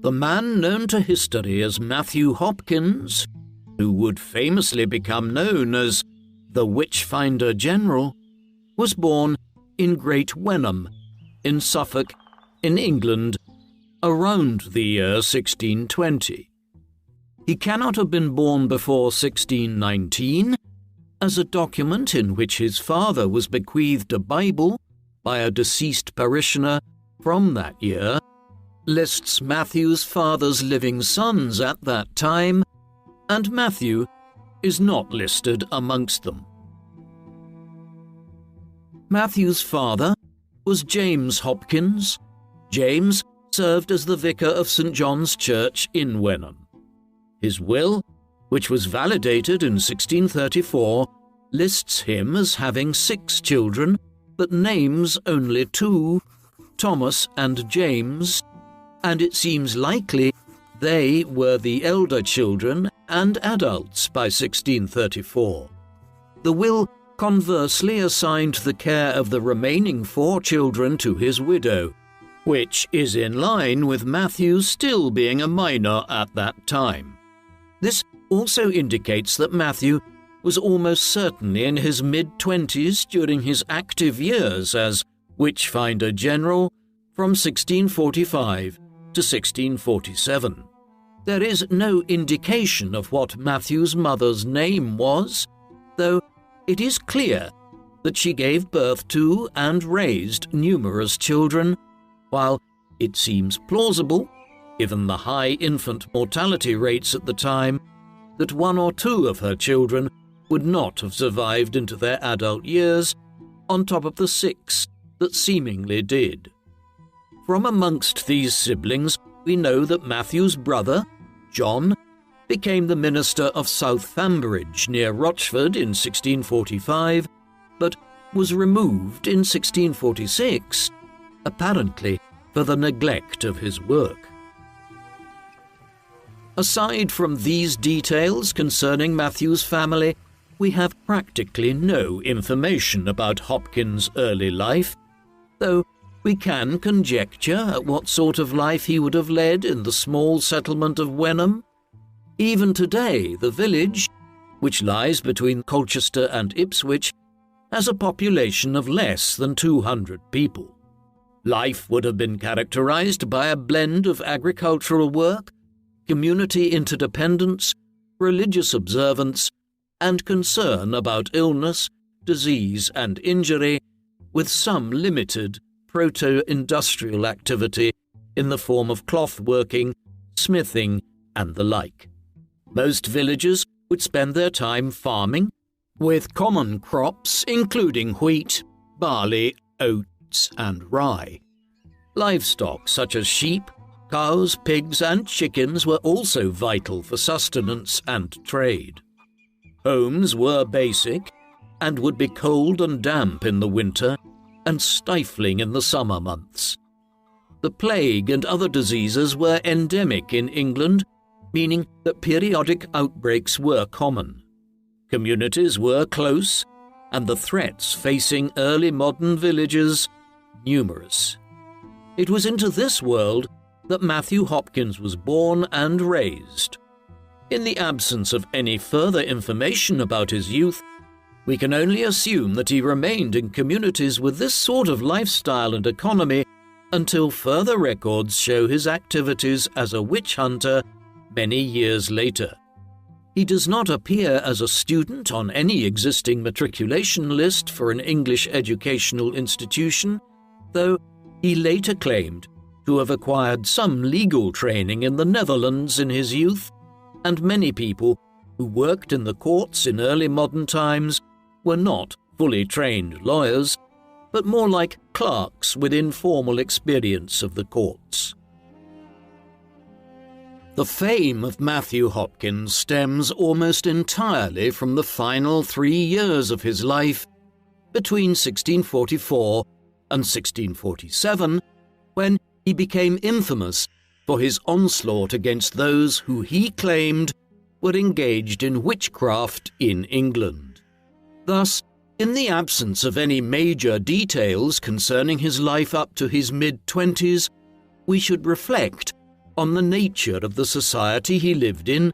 The man known to history as Matthew Hopkins, who would famously become known as the Witchfinder General, was born in Great Wenham, in Suffolk, in England, around the year 1620. He cannot have been born before 1619, as a document in which his father was bequeathed a Bible by a deceased parishioner from that year lists Matthew's father's living sons at that time, and Matthew is not listed amongst them. Matthew's father was James Hopkins. James served as the vicar of St. John's Church in Wenham. His will, which was validated in 1634, lists him as having 6 children, but names only 2, Thomas and James, and it seems likely they were the elder children and adults by 1634. The will conversely assigned the care of the remaining 4 children to his widow, which is in line with Matthew still being a minor at that time. This also indicates that Matthew was almost certainly in his mid-20s during his active years as Witchfinder General from 1645 to 1647. There is no indication of what Matthew's mother's name was, though it is clear that she gave birth to and raised numerous children, while it seems plausible, given the high infant mortality rates at the time, that 1 or 2 of her children would not have survived into their adult years, on top of the 6 that seemingly did. From amongst these siblings, we know that Matthew's brother, John, became the minister of Southambridge near Rochford in 1645, but was removed in 1646, apparently for the neglect of his work. Aside from these details concerning Matthew's family, we have practically no information about Hopkins' early life, though we can conjecture at what sort of life he would have led in the small settlement of Wenham. Even today, the village, which lies between Colchester and Ipswich, has a population of less than 200 people. Life would have been characterized by a blend of agricultural work, community interdependence, religious observance, and concern about illness, disease, and injury, with some limited proto-industrial activity in the form of cloth working, smithing, and the like. Most villagers would spend their time farming, with common crops including wheat, barley, oats, and rye. Livestock such as sheep, cows, pigs, and chickens were also vital for sustenance and trade. Homes were basic and would be cold and damp in the winter and stifling in the summer months. The plague and other diseases were endemic in England, meaning that periodic outbreaks were common. Communities were close, and the threats facing early modern villages numerous. It was into this world that Matthew Hopkins was born and raised. In the absence of any further information about his youth, we can only assume that he remained in communities with this sort of lifestyle and economy until further records show his activities as a witch hunter many years later. He does not appear as a student on any existing matriculation list for an English educational institution, though he later claimed to have acquired some legal training in the Netherlands in his youth, and many people who worked in the courts in early modern times were not fully trained lawyers, but more like clerks with informal experience of the courts. The fame of Matthew Hopkins stems almost entirely from the final 3 years of his life, between 1644 and 1647, when he became infamous for his onslaught against those who he claimed were engaged in witchcraft in England. Thus, in the absence of any major details concerning his life up to his mid-20s, we should reflect on the nature of the society he lived in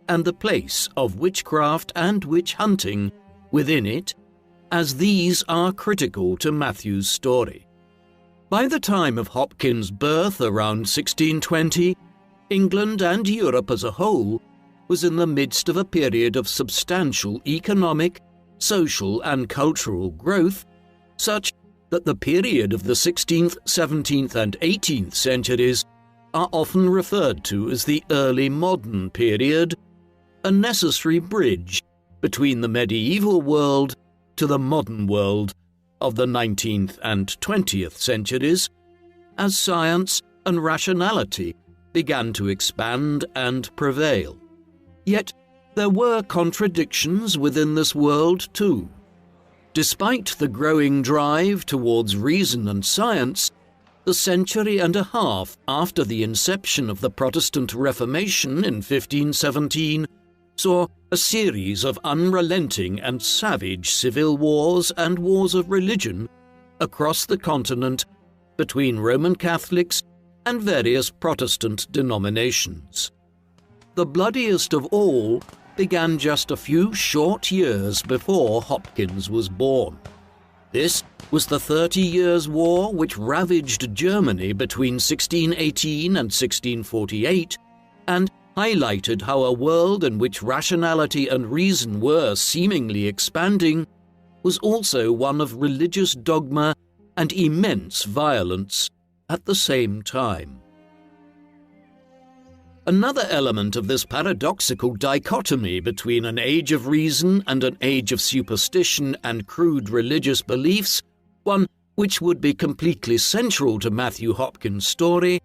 and the place of witchcraft and witch hunting within it, as these are critical to Matthew's story. By the time of Hopkins' birth around 1620, England and Europe as a whole was in the midst of a period of substantial economic, social and cultural growth, such that the period of the 16th, 17th and 18th centuries are often referred to as the early modern period, a necessary bridge between the medieval world to the modern world of the 19th and 20th centuries, as science and rationality began to expand and prevail. Yet there were contradictions within this world too. Despite the growing drive towards reason and science, the century and a half after the inception of the Protestant Reformation in 1517 saw a series of unrelenting and savage civil wars and wars of religion across the continent between Roman Catholics and various Protestant denominations. The bloodiest of all began just a few short years before Hopkins was born. This was the 30 Years' War, which ravaged Germany between 1618 and 1648 and highlighted how a world in which rationality and reason were seemingly expanding was also one of religious dogma and immense violence at the same time. Another element of this paradoxical dichotomy between an age of reason and an age of superstition and crude religious beliefs, one which would be completely central to Matthew Hopkins' story,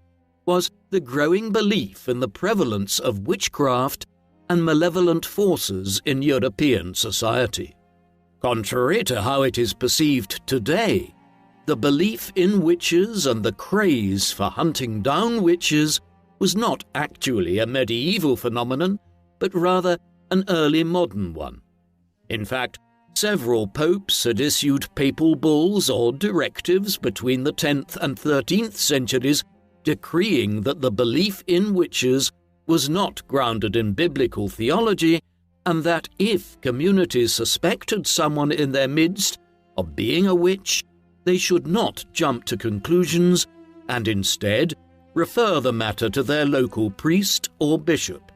was the growing belief in the prevalence of witchcraft and malevolent forces in European society. Contrary to how it is perceived today, the belief in witches and the craze for hunting down witches was not actually a medieval phenomenon, but rather an early modern one. In fact, several popes had issued papal bulls or directives between the 10th and 13th centuries decreeing that the belief in witches was not grounded in biblical theology, and that if communities suspected someone in their midst of being a witch, they should not jump to conclusions and instead refer the matter to their local priest or bishop.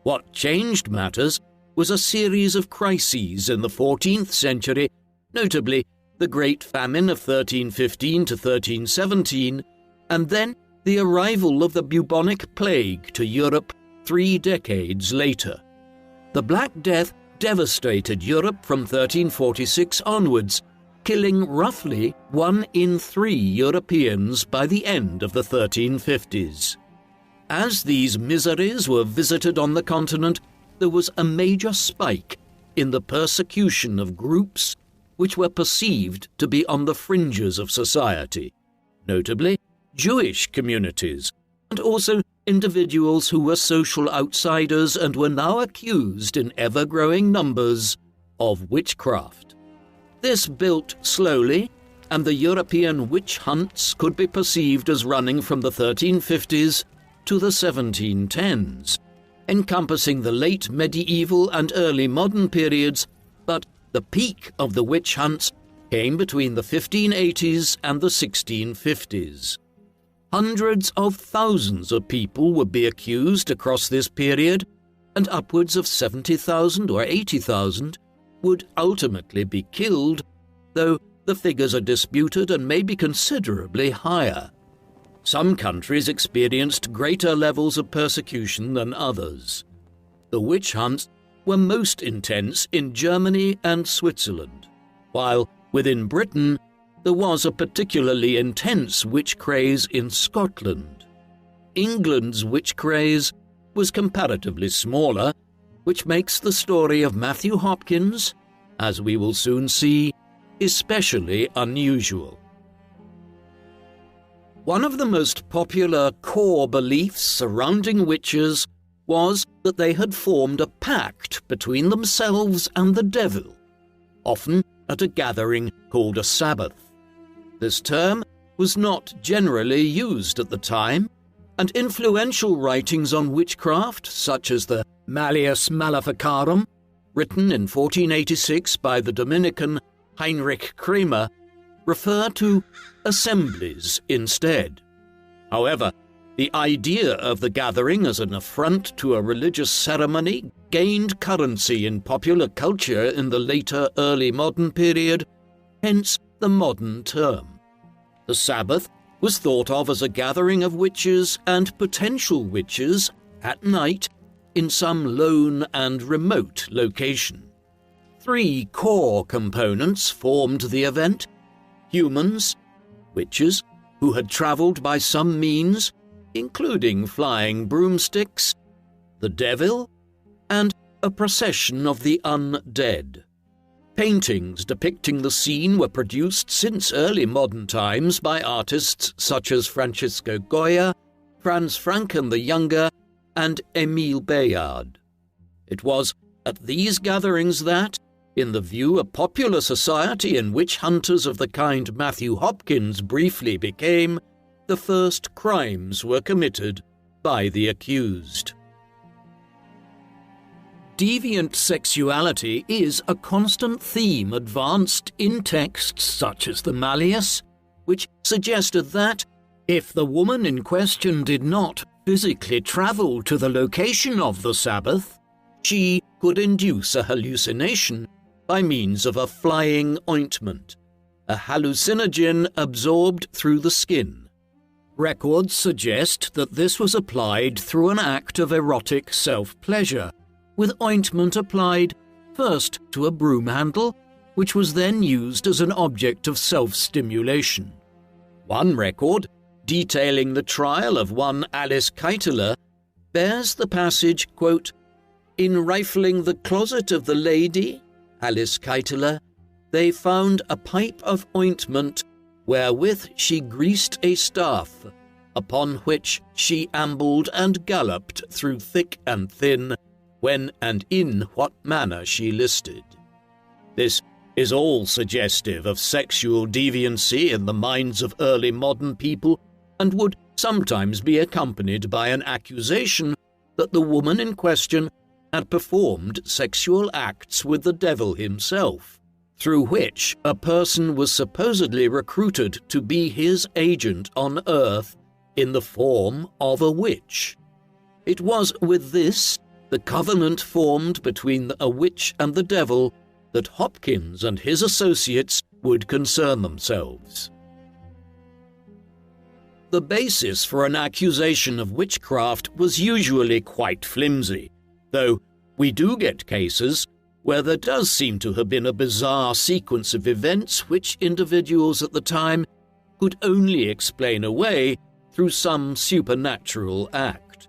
What changed matters was a series of crises in the 14th century, notably the Great Famine of 1315 to 1317, and then the arrival of the bubonic plague to Europe 3 decades later. The Black Death devastated Europe from 1346 onwards, killing roughly 1 in 3 Europeans by the end of the 1350s. As these miseries were visited on the continent, there was a major spike in the persecution of groups which were perceived to be on the fringes of society, notably Jewish communities, and also individuals who were social outsiders and were now accused in ever-growing numbers of witchcraft. This built slowly, and the European witch hunts could be perceived as running from the 1350s to the 1710s, encompassing the late medieval and early modern periods, but the peak of the witch hunts came between the 1580s and the 1650s. Hundreds of thousands of people would be accused across this period, and upwards of 70,000 or 80,000 would ultimately be killed, though the figures are disputed and may be considerably higher. Some countries experienced greater levels of persecution than others. The witch hunts were most intense in Germany and Switzerland, while within Britain there was a particularly intense witch craze in Scotland. England's witch craze was comparatively smaller, which makes the story of Matthew Hopkins, as we will soon see, especially unusual. One of the most popular core beliefs surrounding witches was that they had formed a pact between themselves and the devil, often at a gathering called a Sabbath. This term was not generally used at the time, and influential writings on witchcraft, such as the Malleus Maleficarum, written in 1486 by the Dominican Heinrich Kramer, refer to assemblies instead. However, the idea of the gathering as an affront to a religious ceremony gained currency in popular culture in the later early modern period, hence the modern term. The Sabbath was thought of as a gathering of witches and potential witches at night in some lone and remote location. 3 core components formed the event: humans, witches who had travelled by some means, including flying broomsticks, the devil, and a procession of the undead. Paintings depicting the scene were produced since early modern times by artists such as Francisco Goya, Franz Franken the Younger, and Émile Bayard. It was at these gatherings that, in the view of popular society and witch hunters of the kind Matthew Hopkins briefly became, the first crimes were committed by the accused. Deviant sexuality is a constant theme advanced in texts such as the Malleus, which suggested that, if the woman in question did not physically travel to the location of the Sabbath, she could induce a hallucination by means of a flying ointment, a hallucinogen absorbed through the skin. Records suggest that this was applied through an act of erotic self-pleasure, with ointment applied first to a broom handle, which was then used as an object of self-stimulation. One record, detailing the trial of one Alice Keiteler, bears the passage, quote, "In rifling the closet of the lady, Alice Keiteler, they found a pipe of ointment wherewith she greased a staff, upon which she ambled and galloped through thick and thin, when and in what manner she listed." This is all suggestive of sexual deviancy in the minds of early modern people, and would sometimes be accompanied by an accusation that the woman in question had performed sexual acts with the devil himself, through which a person was supposedly recruited to be his agent on earth in the form of a witch. It was with this, the covenant formed between a witch and the devil, that Hopkins and his associates would concern themselves. The basis for an accusation of witchcraft was usually quite flimsy, though we do get cases where there does seem to have been a bizarre sequence of events which individuals at the time could only explain away through some supernatural act.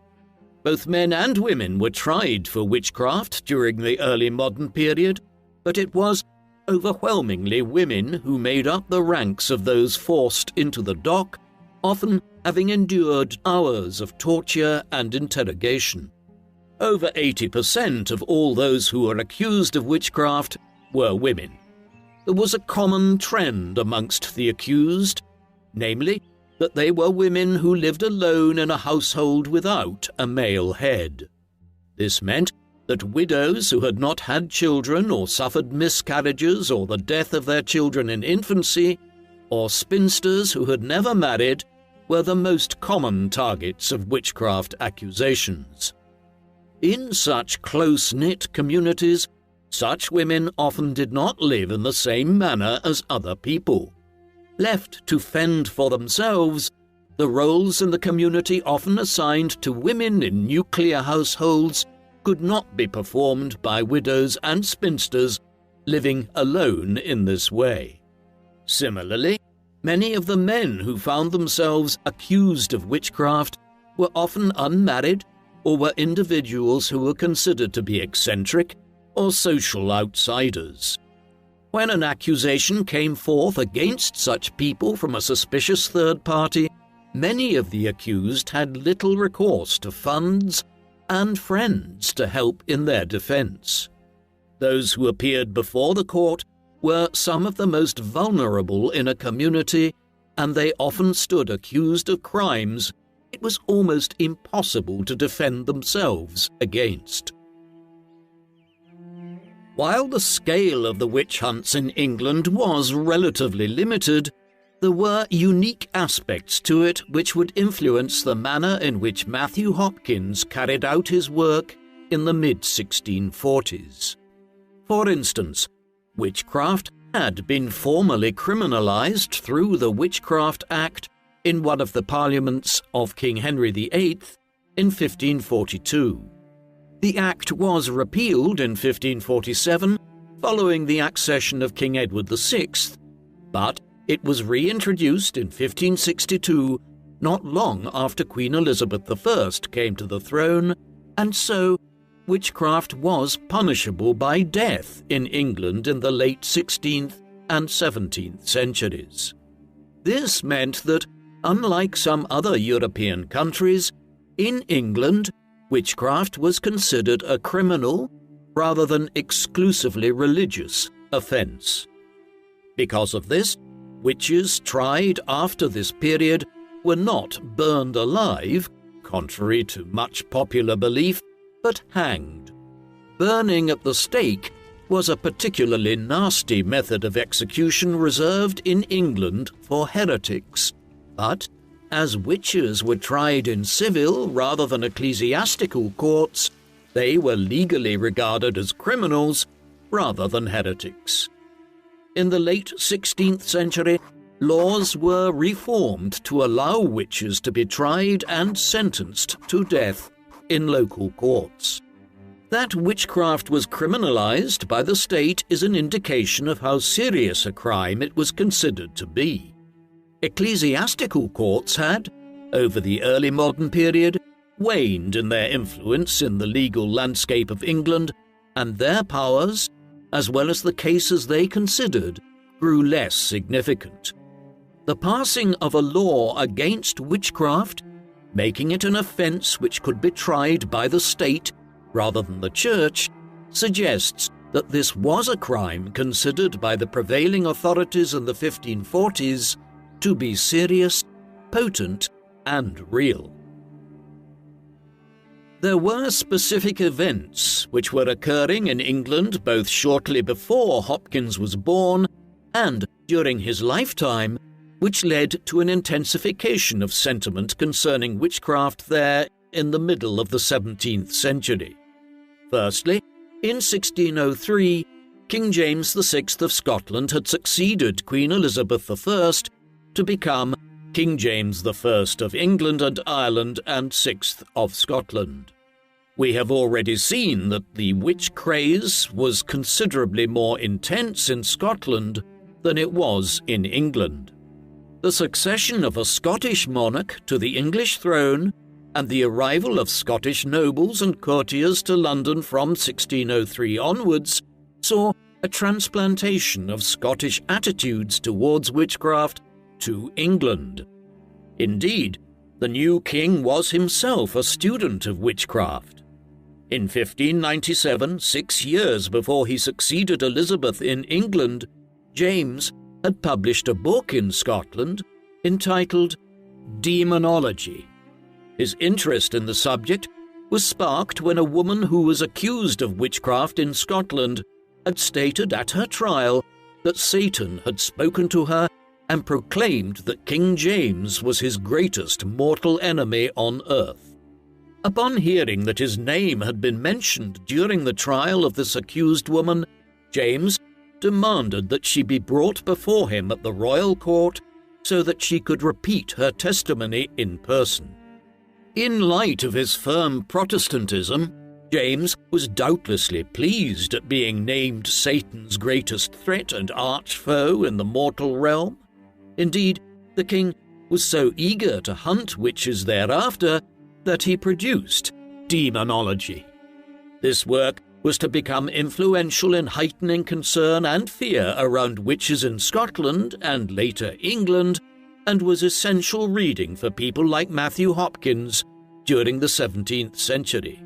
Both men and women were tried for witchcraft during the early modern period, but it was overwhelmingly women who made up the ranks of those forced into the dock, often having endured hours of torture and interrogation. Over 80% of all those who were accused of witchcraft were women. There was a common trend amongst the accused, namely that they were women who lived alone in a household without a male head. This meant that widows who had not had children or suffered miscarriages or the death of their children in infancy, or spinsters who had never married, were the most common targets of witchcraft accusations. In such close-knit communities, such women often did not live in the same manner as other people. Left to fend for themselves, the roles in the community often assigned to women in nuclear households could not be performed by widows and spinsters living alone in this way. Similarly, many of the men who found themselves accused of witchcraft were often unmarried or were individuals who were considered to be eccentric or social outsiders. When an accusation came forth against such people from a suspicious third party, many of the accused had little recourse to funds and friends to help in their defense. Those who appeared before the court were some of the most vulnerable in a community, and they often stood accused of crimes it was almost impossible to defend themselves against. While the scale of the witch hunts in England was relatively limited, there were unique aspects to it which would influence the manner in which Matthew Hopkins carried out his work in the mid-1640s. For instance, witchcraft had been formally criminalised through the Witchcraft Act in one of the parliaments of King Henry VIII in 1542. The Act was repealed in 1547 following the accession of King Edward VI, but it was reintroduced in 1562, not long after Queen Elizabeth I came to the throne, and so witchcraft was punishable by death in England in the late 16th and 17th centuries. This meant that, unlike some other European countries, in England, witchcraft was considered a criminal rather than exclusively religious offence. Because of this, witches tried after this period were not burned alive, contrary to much popular belief, but hanged. Burning at the stake was a particularly nasty method of execution reserved in England for heretics, but as witches were tried in civil rather than ecclesiastical courts, they were legally regarded as criminals rather than heretics. In the late 16th century, laws were reformed to allow witches to be tried and sentenced to death in local courts. That witchcraft was criminalized by the state is an indication of how serious a crime it was considered to be. Ecclesiastical courts had, over the early modern period, waned in their influence in the legal landscape of England, and their powers, as well as the cases they considered, grew less significant. The passing of a law against witchcraft, making it an offence which could be tried by the state rather than the church, suggests that this was a crime considered by the prevailing authorities in the 1540s to be serious, potent, and real. There were specific events which were occurring in England both shortly before Hopkins was born and during his lifetime, which led to an intensification of sentiment concerning witchcraft there in the middle of the 17th century. Firstly, in 1603, King James VI of Scotland had succeeded Queen Elizabeth I to become King James I of England and Ireland and VI of Scotland. We have already seen that the witch craze was considerably more intense in Scotland than it was in England. The succession of a Scottish monarch to the English throne and the arrival of Scottish nobles and courtiers to London from 1603 onwards saw a transplantation of Scottish attitudes towards witchcraft to England. Indeed, the new king was himself a student of witchcraft. In 1597, 6 years before he succeeded Elizabeth in England, James had published a book in Scotland entitled Demonology. His interest in the subject was sparked when a woman who was accused of witchcraft in Scotland had stated at her trial that Satan had spoken to her and proclaimed that King James was his greatest mortal enemy on earth. Upon hearing that his name had been mentioned during the trial of this accused woman, James demanded that she be brought before him at the royal court so that she could repeat her testimony in person. In light of his firm Protestantism, James was doubtlessly pleased at being named Satan's greatest threat and arch foe in the mortal realm. Indeed, the king was so eager to hunt witches thereafter that he produced Demonology. This work was to become influential in heightening concern and fear around witches in Scotland and later England, and was essential reading for people like Matthew Hopkins during the 17th century.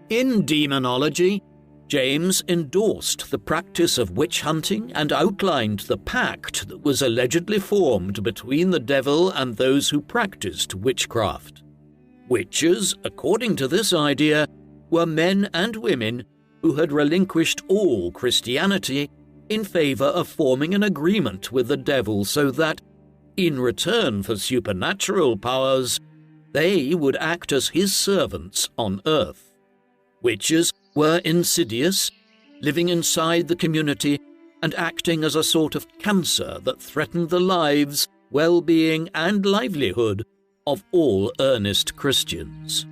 In Demonology, James endorsed the practice of witch hunting and outlined the pact that was allegedly formed between the devil and those who practiced witchcraft. Witches, according to this idea, were men and women who had relinquished all Christianity in favor of forming an agreement with the devil so that, in return for supernatural powers, they would act as his servants on earth. Witches were insidious, living inside the community and acting as a sort of cancer that threatened the lives, well-being and livelihood of all earnest Christians.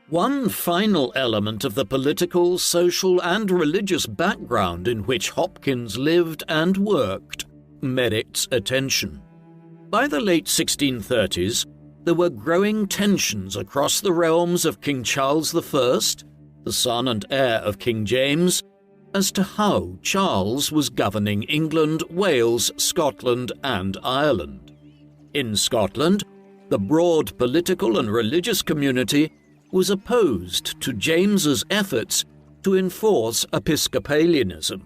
One final element of the political, social and religious background in which Hopkins lived and worked merits attention. By the late 1630s, there were growing tensions across the realms of King Charles I, the son and heir of King James, as to how Charles was governing England, Wales, Scotland and Ireland. In Scotland, the broad political and religious community was opposed to James's efforts to enforce Episcopalianism.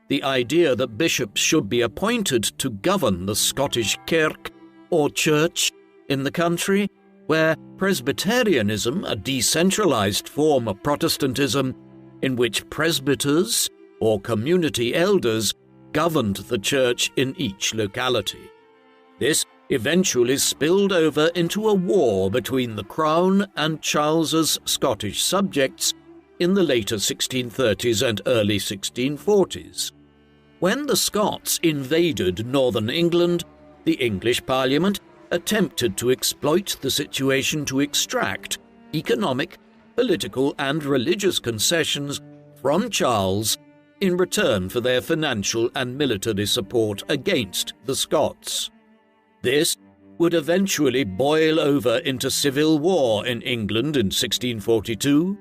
The idea that bishops should be appointed to govern the Scottish Kirk, or church, in the country, where Presbyterianism, a decentralized form of Protestantism in which presbyters, or community elders, governed the church in each locality. This eventually spilled over into a war between the Crown and Charles's Scottish subjects in the later 1630s and early 1640s. When the Scots invaded northern England, the English Parliament attempted to exploit the situation to extract economic, political and religious concessions from Charles in return for their financial and military support against the Scots. This would eventually boil over into civil war in England in 1642.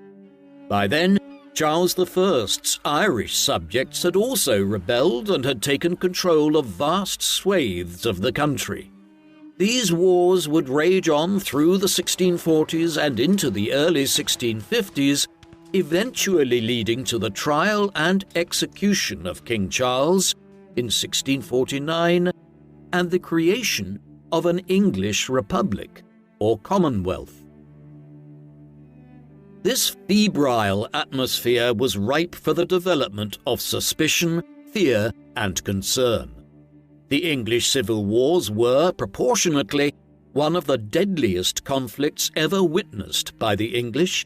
By then, Charles I's Irish subjects had also rebelled and had taken control of vast swathes of the country. These wars would rage on through the 1640s and into the early 1650s, eventually leading to the trial and execution of King Charles in 1649 and the creation of an English Republic, or Commonwealth. This febrile atmosphere was ripe for the development of suspicion, fear, and concern. The English civil wars were, proportionately, one of the deadliest conflicts ever witnessed by the English.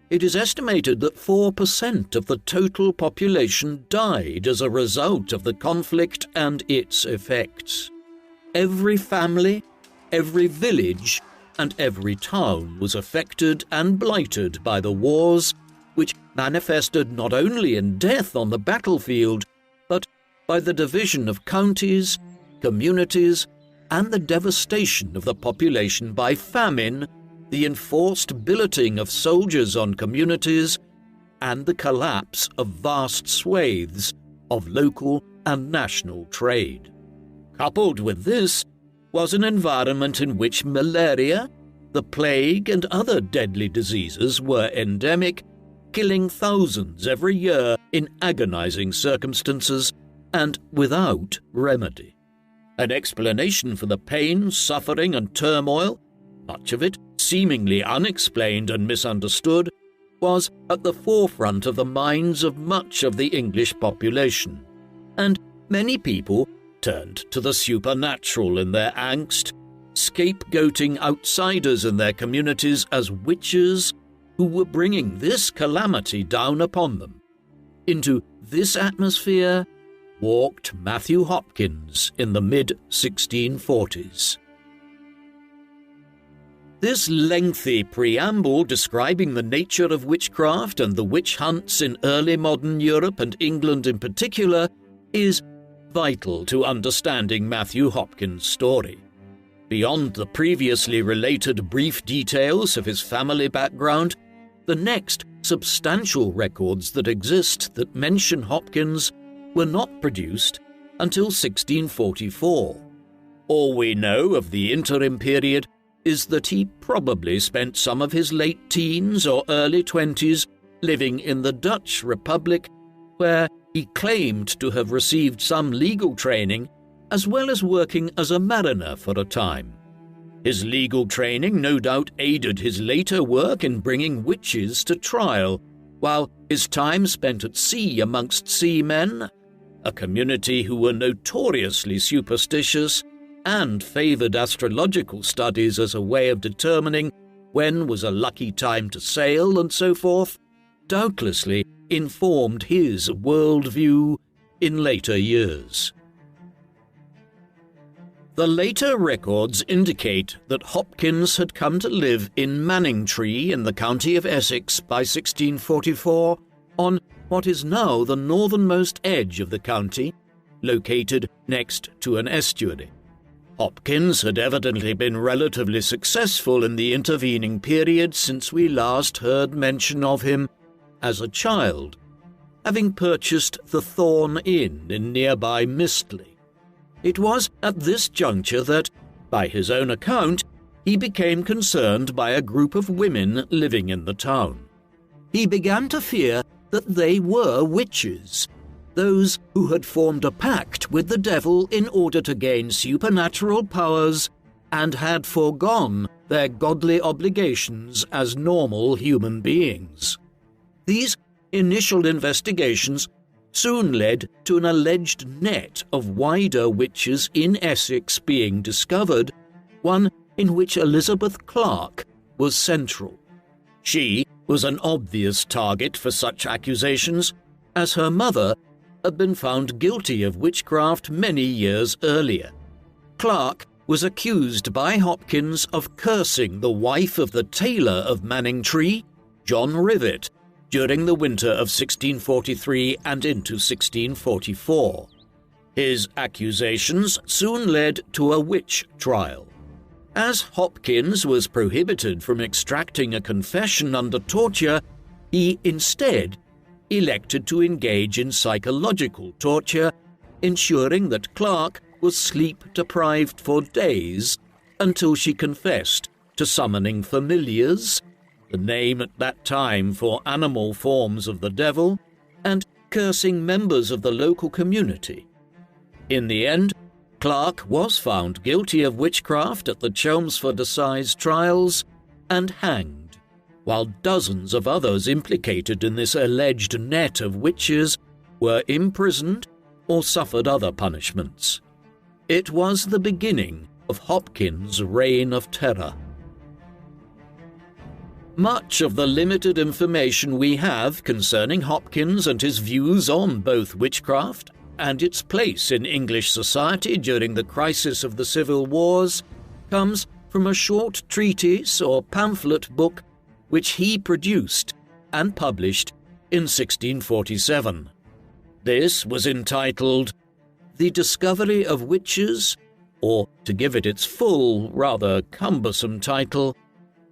It is estimated that 4% of the total population died as a result of the conflict and its effects. Every family, every village, and every town was affected and blighted by the wars, which manifested not only in death on the battlefield, but by the division of counties, communities, and the devastation of the population by famine, the enforced billeting of soldiers on communities, and the collapse of vast swathes of local and national trade. Coupled with this was an environment in which malaria, the plague, and other deadly diseases were endemic, killing thousands every year in agonizing circumstances and without remedy. An explanation for the pain, suffering, and turmoil, much of it seemingly unexplained and misunderstood, was at the forefront of the minds of much of the English population, and many people turned to the supernatural in their angst, scapegoating outsiders in their communities as witches who were bringing this calamity down upon them. Into this atmosphere walked Matthew Hopkins in the mid-1640s. This lengthy preamble describing the nature of witchcraft and the witch hunts in early modern Europe and England in particular is vital to understanding Matthew Hopkins' story. Beyond the previously related brief details of his family background, the next substantial records that exist that mention Hopkins were not produced until 1644. All we know of the interim period is that he probably spent some of his late teens or early 20s living in the Dutch Republic, where he claimed to have received some legal training as well as working as a mariner for a time. His legal training no doubt aided his later work in bringing witches to trial, while his time spent at sea amongst seamen, a community who were notoriously superstitious and favoured astrological studies as a way of determining when was a lucky time to sail and so forth, doubtlessly informed his worldview in later years. The later records indicate that Hopkins had come to live in Manningtree in the county of Essex by 1644 on what is now the northernmost edge of the county, located next to an estuary. Hopkins had evidently been relatively successful in the intervening period since we last heard mention of him as a child, having purchased the Thorn Inn in nearby Mistley. It was at this juncture that, by his own account, he became concerned by a group of women living in the town. He began to fear that they were witches, those who had formed a pact with the devil in order to gain supernatural powers and had foregone their godly obligations as normal human beings. These initial investigations soon led to an alleged net of wider witches in Essex being discovered, one in which Elizabeth Clark was central. She was an obvious target for such accusations, as her mother had been found guilty of witchcraft many years earlier. Clark was accused by Hopkins of cursing the wife of the tailor of Manningtree, John Rivet, during the winter of 1643 and into 1644. His accusations soon led to a witch trial. As Hopkins was prohibited from extracting a confession under torture, he instead elected to engage in psychological torture, ensuring that Clark was sleep-deprived for days until she confessed to summoning familiars, the name at that time for animal forms of the devil, and cursing members of the local community. In the end, Clark was found guilty of witchcraft at the Chelmsford Assize trials and hanged, while dozens of others implicated in this alleged net of witches were imprisoned or suffered other punishments. It was the beginning of Hopkins' reign of terror. Much of the limited information we have concerning Hopkins and his views on both witchcraft and its place in English society during the crisis of the Civil Wars comes from a short treatise or pamphlet book which he produced and published in 1647. This was entitled The Discovery of Witches, or, to give it its full, rather cumbersome title,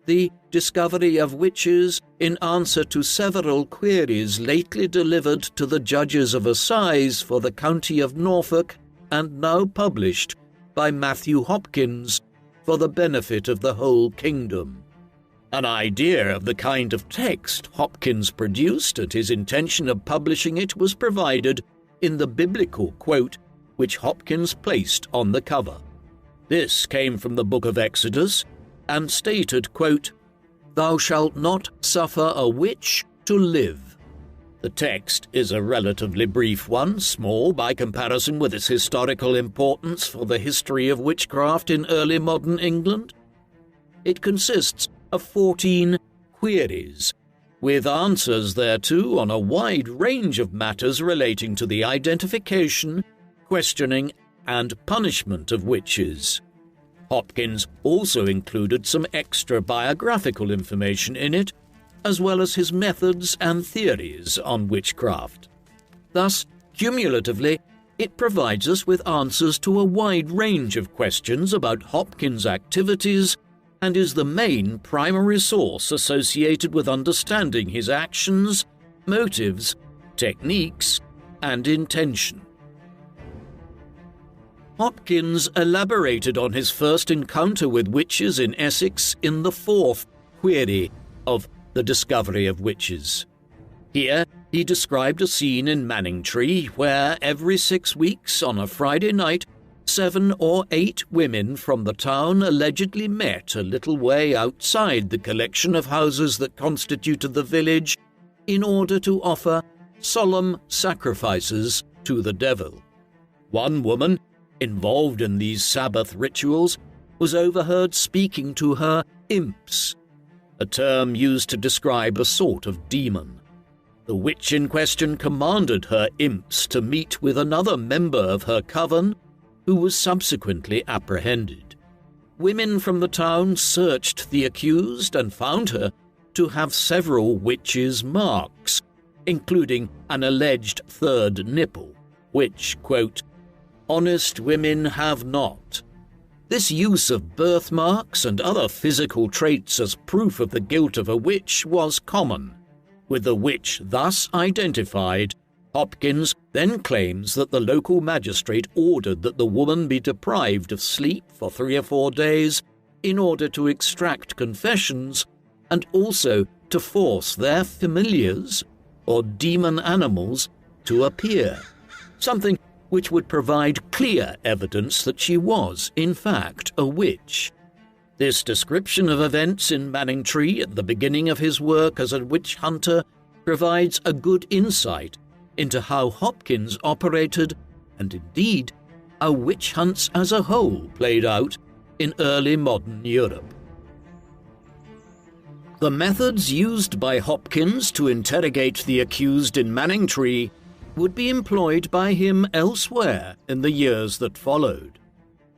The Discovery of Witches in Answer to Several Queries lately delivered to the Judges of Assize for the County of Norfolk and now published by Matthew Hopkins for the benefit of the whole kingdom. An idea of the kind of text Hopkins produced and his intention of publishing it was provided in the biblical quote which Hopkins placed on the cover. This came from the book of Exodus and stated, quote, "Thou shalt not suffer a witch to live." The text is a relatively brief one, small by comparison with its historical importance for the history of witchcraft in early modern England. It consists of 14 queries, with answers thereto on a wide range of matters relating to the identification, questioning, and punishment of witches. Hopkins also included some extra biographical information in it, as well as his methods and theories on witchcraft. Thus, cumulatively, it provides us with answers to a wide range of questions about Hopkins' activities and is the main primary source associated with understanding his actions, motives, techniques, and intention. Hopkins elaborated on his first encounter with witches in Essex in the 4th query of The Discovery of Witches. Here, he described a scene in Manningtree where every 6 weeks on a Friday night, 7 or 8 women from the town allegedly met a little way outside the collection of houses that constituted the village in order to offer solemn sacrifices to the devil. One woman, involved in these Sabbath rituals, was overheard speaking to her imps, a term used to describe a sort of demon. The witch in question commanded her imps to meet with another member of her coven, who was subsequently apprehended. Women from the town searched the accused and found her to have several witches' marks, including an alleged third nipple, which, quote, "honest women have not." This use of birthmarks and other physical traits as proof of the guilt of a witch was common. With the witch thus identified, Hopkins then claims that the local magistrate ordered that the woman be deprived of sleep for 3 or 4 days in order to extract confessions and also to force their familiars, or demon animals, to appear, something which would provide clear evidence that she was, in fact, a witch. This description of events in Manningtree at the beginning of his work as a witch hunter provides a good insight into how Hopkins operated, and indeed how witch hunts as a whole played out in early modern Europe. The methods used by Hopkins to interrogate the accused in Manningtree would be employed by him elsewhere in the years that followed.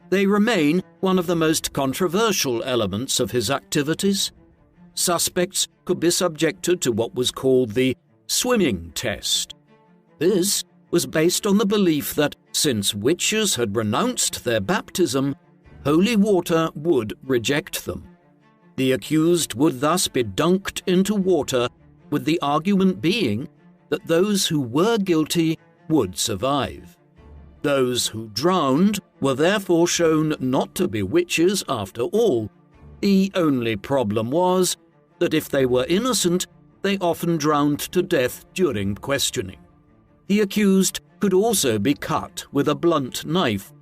They remain one of the most controversial elements of his activities. Suspects could be subjected to what was called the swimming test. This was based on the belief that, since witches had renounced their baptism, holy water would reject them. The accused would thus be dunked into water, with the argument being that those who were guilty would survive. Those who drowned were therefore shown not to be witches after all. The only problem was that if they were innocent, they often drowned to death during questioning. The accused could also be cut with a blunt knife,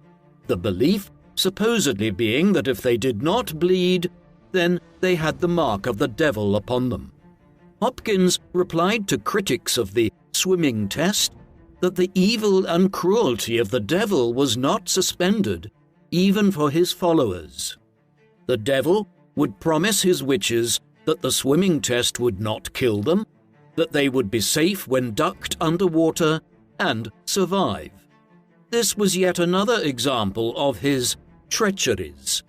the belief supposedly being that if they did not bleed, then they had the mark of the devil upon them. Hopkins replied to critics of the swimming test that the evil and cruelty of the devil was not suspended, even for his followers. The devil would promise his witches that the swimming test would not kill them, that they would be safe when ducked underwater and survive. This was yet another example of his treacheries.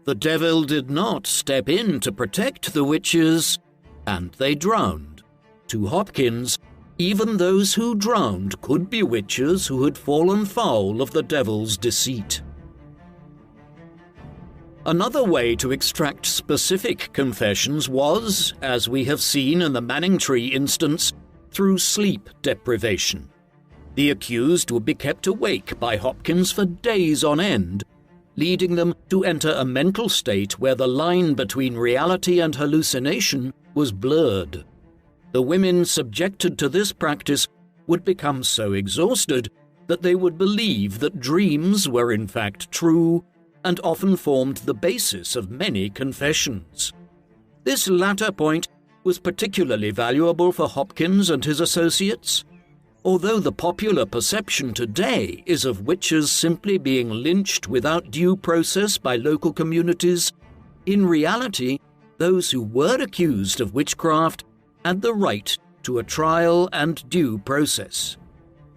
The devil did not step in to protect the witches, and they drowned. To Hopkins, even those who drowned could be witches who had fallen foul of the devil's deceit. Another way to extract specific confessions was, as we have seen in the Manningtree instance, through sleep deprivation. The accused would be kept awake by Hopkins for days on end, leading them to enter a mental state where the line between reality and hallucination was blurred. The women subjected to this practice would become so exhausted that they would believe that dreams were in fact true and often formed the basis of many confessions. This latter point was particularly valuable for Hopkins and his associates. Although the popular perception today is of witches simply being lynched without due process by local communities, in reality, those who were accused of witchcraft had the right to a trial and due process.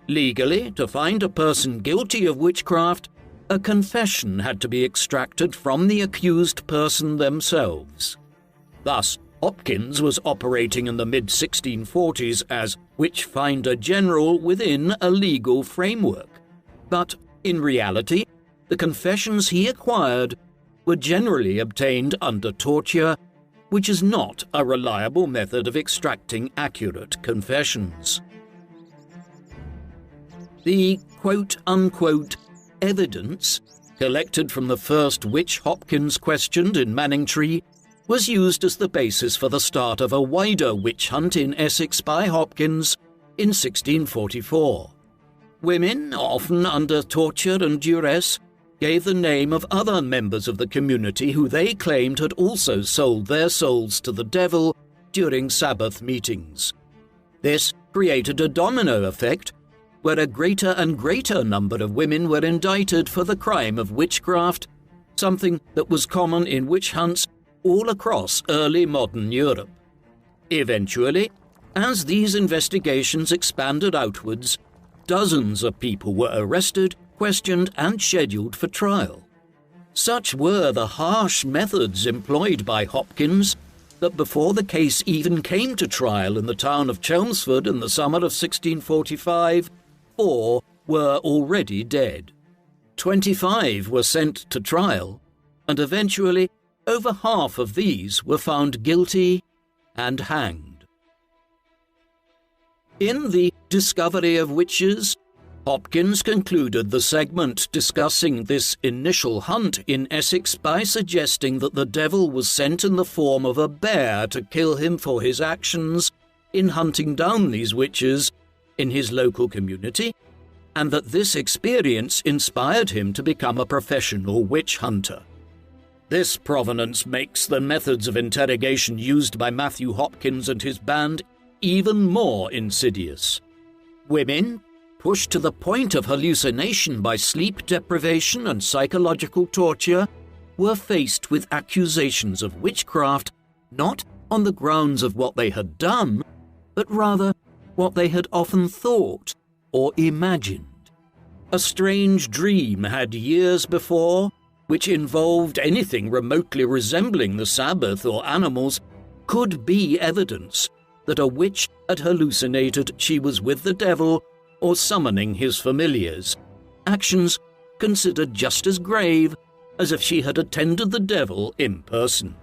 Legally, to find a person guilty of witchcraft, a confession had to be extracted from the accused person themselves. Thus, Hopkins was operating in the mid-1640s as Witchfinder General within a legal framework. But, in reality, the confessions he acquired were generally obtained under torture, which is not a reliable method of extracting accurate confessions. The quote-unquote evidence collected from the first witch Hopkins questioned in Manningtree was used as the basis for the start of a wider witch hunt in Essex by Hopkins in 1644. Women, often under torture and duress, gave the name of other members of the community who they claimed had also sold their souls to the devil during Sabbath meetings. This created a domino effect where a greater and greater number of women were indicted for the crime of witchcraft, something that was common in witch hunts all across early modern Europe. Eventually, as these investigations expanded outwards, dozens of people were arrested, questioned, and scheduled for trial. Such were the harsh methods employed by Hopkins that before the case even came to trial in the town of Chelmsford in the summer of 1645, 4 were already dead. 25 were sent to trial, and eventually over half of these were found guilty and hanged. In the Discovery of Witches, Hopkins concluded the segment discussing this initial hunt in Essex by suggesting that the devil was sent in the form of a bear to kill him for his actions in hunting down these witches in his local community, and that this experience inspired him to become a professional witch hunter. This provenance makes the methods of interrogation used by Matthew Hopkins and his band even more insidious. Women, pushed to the point of hallucination by sleep deprivation and psychological torture, were faced with accusations of witchcraft not on the grounds of what they had done, but rather what they had often thought or imagined. A strange dream had years before, which involved anything remotely resembling the Sabbath or animals, could be evidence that a witch had hallucinated she was with the devil or summoning his familiars, actions considered just as grave as if she had attended the devil in person.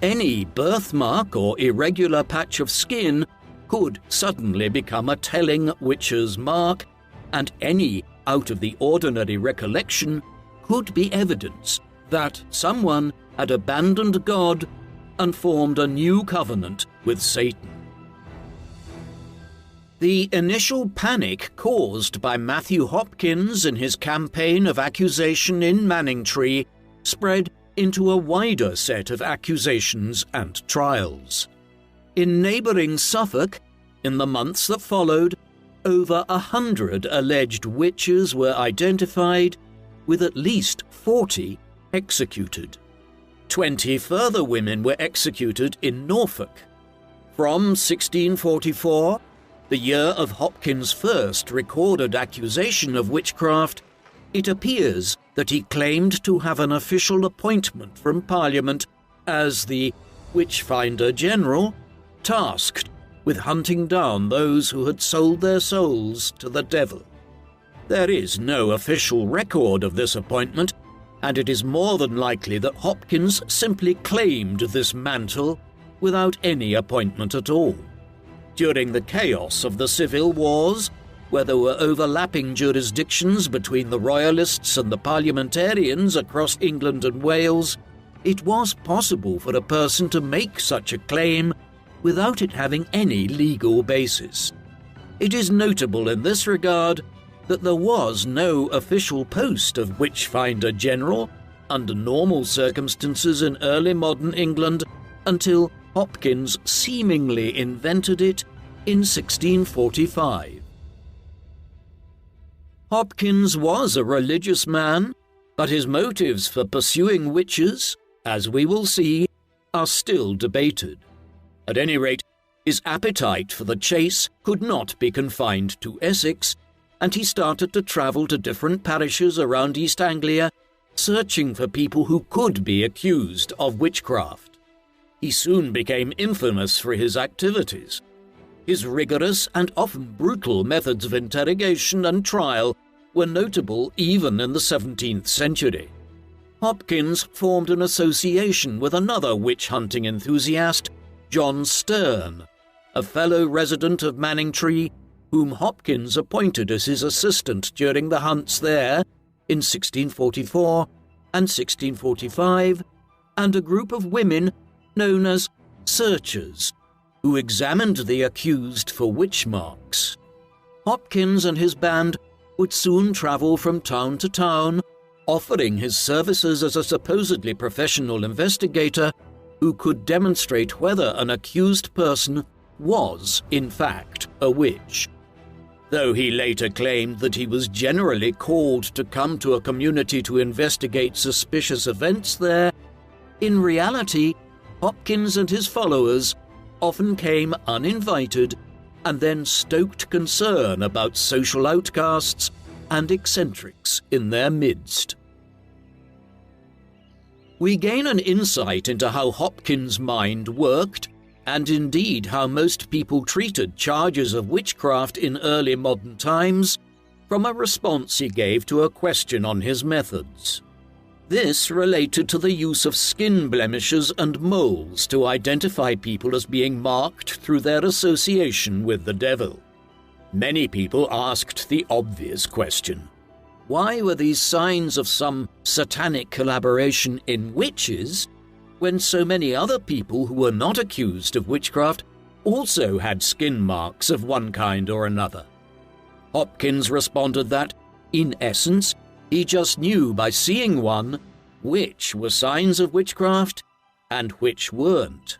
Any birthmark or irregular patch of skin could suddenly become a telling witch's mark, and any out-of-the-ordinary recollection could be evidence that someone had abandoned God and formed a new covenant with Satan. The initial panic caused by Matthew Hopkins in his campaign of accusation in Manningtree spread into a wider set of accusations and trials. In neighbouring Suffolk, in the months that followed, over 100 alleged witches were identified, with at least 40 executed. 20 further women were executed in Norfolk. From 1644, the year of Hopkins' first recorded accusation of witchcraft, it appears that he claimed to have an official appointment from Parliament as the Witchfinder General, tasked with hunting down those who had sold their souls to the devil. There is no official record of this appointment, and it is more than likely that Hopkins simply claimed this mantle without any appointment at all. During the chaos of the civil wars, where there were overlapping jurisdictions between the royalists and the parliamentarians across England and Wales, it was possible for a person to make such a claim without it having any legal basis. It is notable in this regard that there was no official post of Witchfinder General under normal circumstances in early modern England until Hopkins seemingly invented it in 1645. Hopkins was a religious man, but his motives for pursuing witches, as we will see, are still debated. At any rate, his appetite for the chase could not be confined to Essex, and he started to travel to different parishes around East Anglia, searching for people who could be accused of witchcraft. He soon became infamous for his activities. His rigorous and often brutal methods of interrogation and trial were notable even in the 17th century. Hopkins formed an association with another witch-hunting enthusiast, John Sterne, a fellow resident of Manningtree, whom Hopkins appointed as his assistant during the hunts there in 1644 and 1645, and a group of women known as searchers, who examined the accused for witch marks. Hopkins and his band would soon travel from town to town, offering his services as a supposedly professional investigator who could demonstrate whether an accused person was, in fact, a witch. Though he later claimed that he was generally called to come to a community to investigate suspicious events there, in reality, Hopkins and his followers often came uninvited and then stoked concern about social outcasts and eccentrics in their midst. We gain an insight into how Hopkins' mind worked, and indeed how most people treated charges of witchcraft in early modern times, from a response he gave to a question on his methods. This related to the use of skin blemishes and moles to identify people as being marked through their association with the devil. Many people asked the obvious question: why were these signs of some satanic collaboration in witches when so many other people who were not accused of witchcraft also had skin marks of one kind or another? Hopkins responded that, in essence, he just knew by seeing one which were signs of witchcraft and which weren't.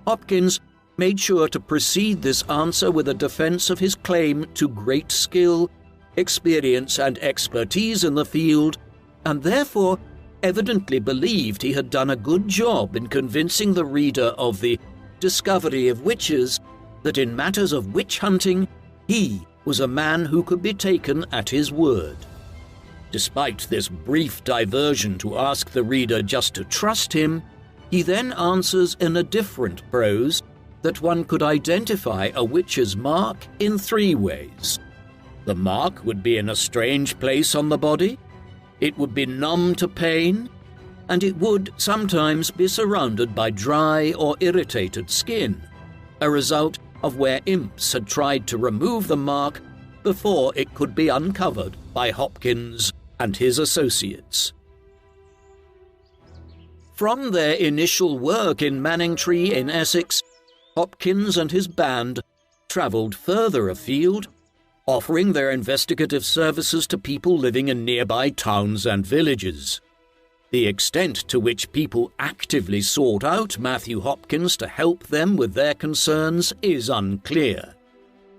Hopkins made sure to precede this answer with a defense of his claim to great skill, experience and expertise in the field, and therefore evidently believed he had done a good job in convincing the reader of the Discovery of Witches that in matters of witch hunting he was a man who could be taken at his word. Despite this brief diversion to ask the reader just to trust him, he then answers in a different prose that one could identify a witch's mark in 3 ways. The mark would be in a strange place on the body, it would be numb to pain, and it would sometimes be surrounded by dry or irritated skin, a result of where imps had tried to remove the mark before it could be uncovered by Hopkins and his associates. From their initial work in Manningtree in Essex, Hopkins and his band travelled further afield, offering their investigative services to people living in nearby towns and villages. The extent to which people actively sought out Matthew Hopkins to help them with their concerns is unclear.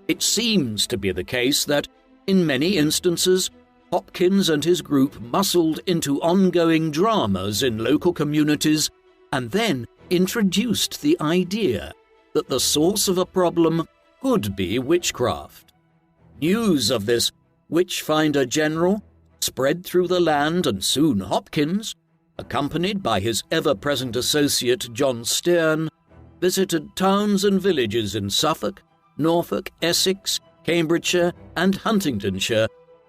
It seems to be the case that, in many instances, Hopkins and his group muscled into ongoing dramas in local communities and then introduced the idea that the source of a problem could be witchcraft. News of this Witchfinder general spread through the land, and soon Hopkins, accompanied by his ever-present associate John Stern, visited towns and villages in Suffolk, Norfolk, Essex, Cambridgeshire and Huntingdonshire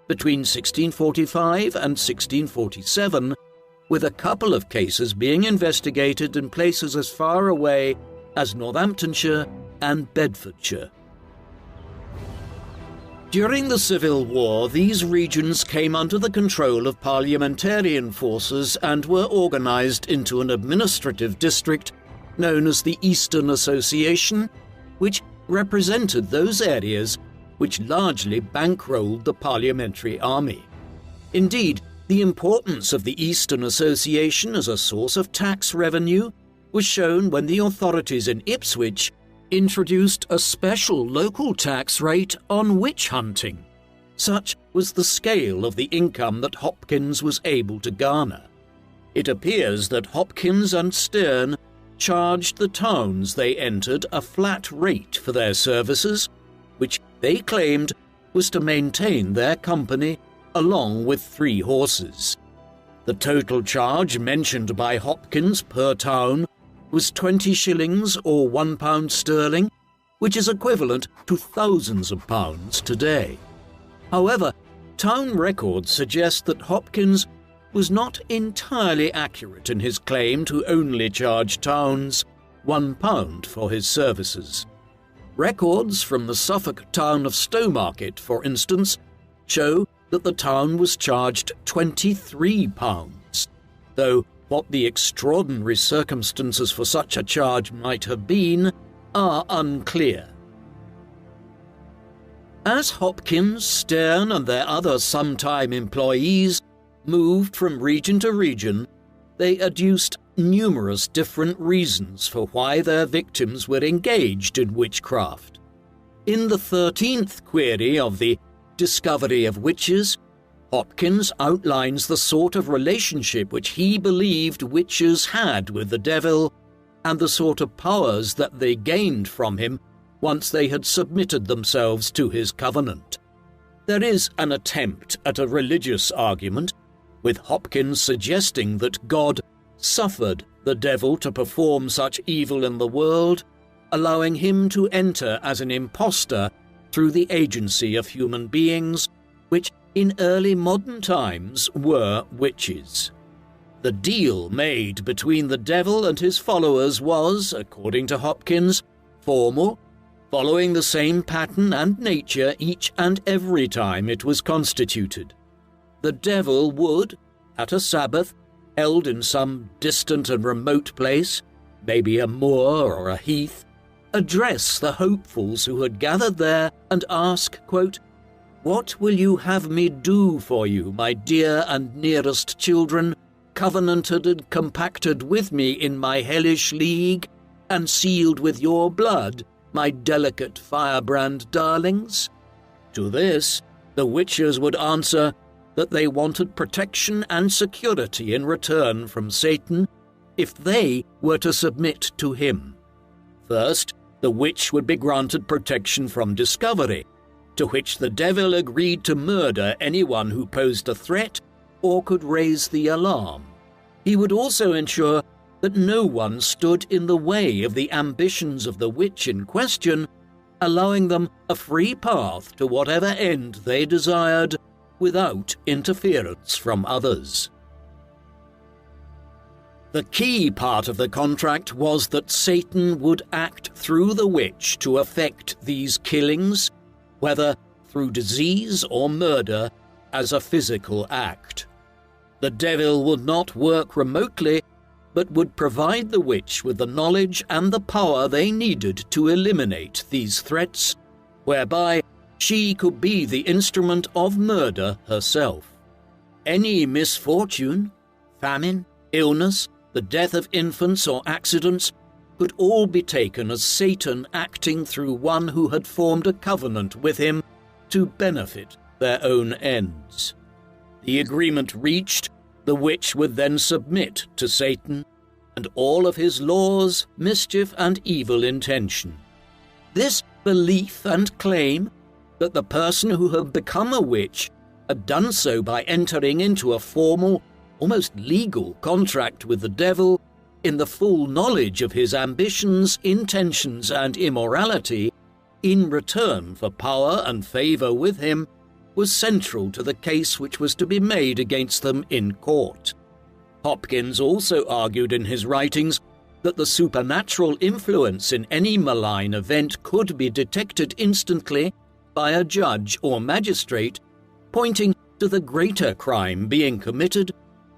between 1645 and 1647, with a couple of cases being investigated in places as far away as Northamptonshire and Bedfordshire. During the Civil War, these regions came under the control of parliamentarian forces and were organised into an administrative district known as the Eastern Association, which represented those areas which largely bankrolled the parliamentary army. Indeed, the importance of the Eastern Association as a source of tax revenue was shown when the authorities in Ipswich introduced a special local tax rate on witch hunting. Such was the scale of the income that Hopkins was able to garner. It appears that Hopkins and Stern charged the towns they entered a flat rate for their services, which they claimed was to maintain their company along with 3 horses. The total charge mentioned by Hopkins per town was 20 shillings or £1 sterling, which is equivalent to thousands of pounds today. However, town records suggest that Hopkins was not entirely accurate in his claim to only charge towns £1 for his services. Records from the Suffolk town of Stowmarket, for instance, show that the town was charged £23, though what the extraordinary circumstances for such a charge might have been are unclear. As Hopkins, Stern and their other sometime employees moved from region to region, they adduced numerous different reasons for why their victims were engaged in witchcraft. In the 13th query of the Discovery of Witches, Hopkins outlines the sort of relationship which he believed witches had with the devil and the sort of powers that they gained from him once they had submitted themselves to his covenant. There is an attempt at a religious argument, with Hopkins suggesting that God suffered the devil to perform such evil in the world, allowing him to enter as an impostor through the agency of human beings, which in early modern times were witches. The deal made between the devil and his followers was, according to Hopkins, formal, following the same pattern and nature each and every time it was constituted. The devil would, at a Sabbath, held in some distant and remote place, maybe a moor or a heath, address the hopefuls who had gathered there and ask, quote, "What will you have me do for you, my dear and nearest children, covenanted and compacted with me in my hellish league, and sealed with your blood, my delicate firebrand darlings?" To this, the witches would answer that they wanted protection and security in return from Satan if they were to submit to him. First, the witch would be granted protection from discovery, to which the devil agreed to murder anyone who posed a threat or could raise the alarm. He would also ensure that no one stood in the way of the ambitions of the witch in question, allowing them a free path to whatever end they desired without interference from others. The key part of the contract was that Satan would act through the witch to effect these killings, whether through disease or murder, as a physical act. The devil would not work remotely, but would provide the witch with the knowledge and the power they needed to eliminate these threats, whereby she could be the instrument of murder herself. Any misfortune, famine, illness, the death of infants or accidents could all be taken as Satan acting through one who had formed a covenant with him to benefit their own ends. The agreement reached, the witch would then submit to Satan and all of his laws, mischief, and evil intention. This belief and claim that the person who had become a witch had done so by entering into a formal, almost legal contract with the devil in the full knowledge of his ambitions, intentions, and immorality, in return for power and favor with him, was central to the case which was to be made against them in court. Hopkins also argued in his writings that the supernatural influence in any malign event could be detected instantly by a judge or magistrate, pointing to the greater crime being committed,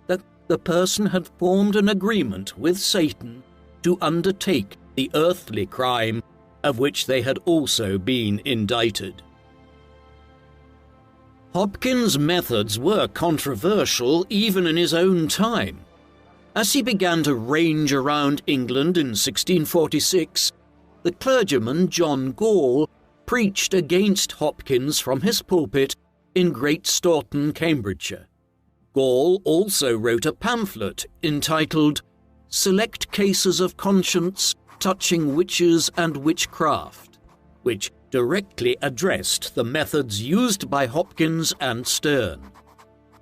that the person had formed an agreement with Satan to undertake the earthly crime of which they had also been indicted. Hopkins' methods were controversial even in his own time. As he began to range around England in 1646, the clergyman John Gall preached against Hopkins from his pulpit in Great Staughton, Cambridgeshire. Gall also wrote a pamphlet entitled Select Cases of Conscience Touching Witches and Witchcraft, which directly addressed the methods used by Hopkins and Stern.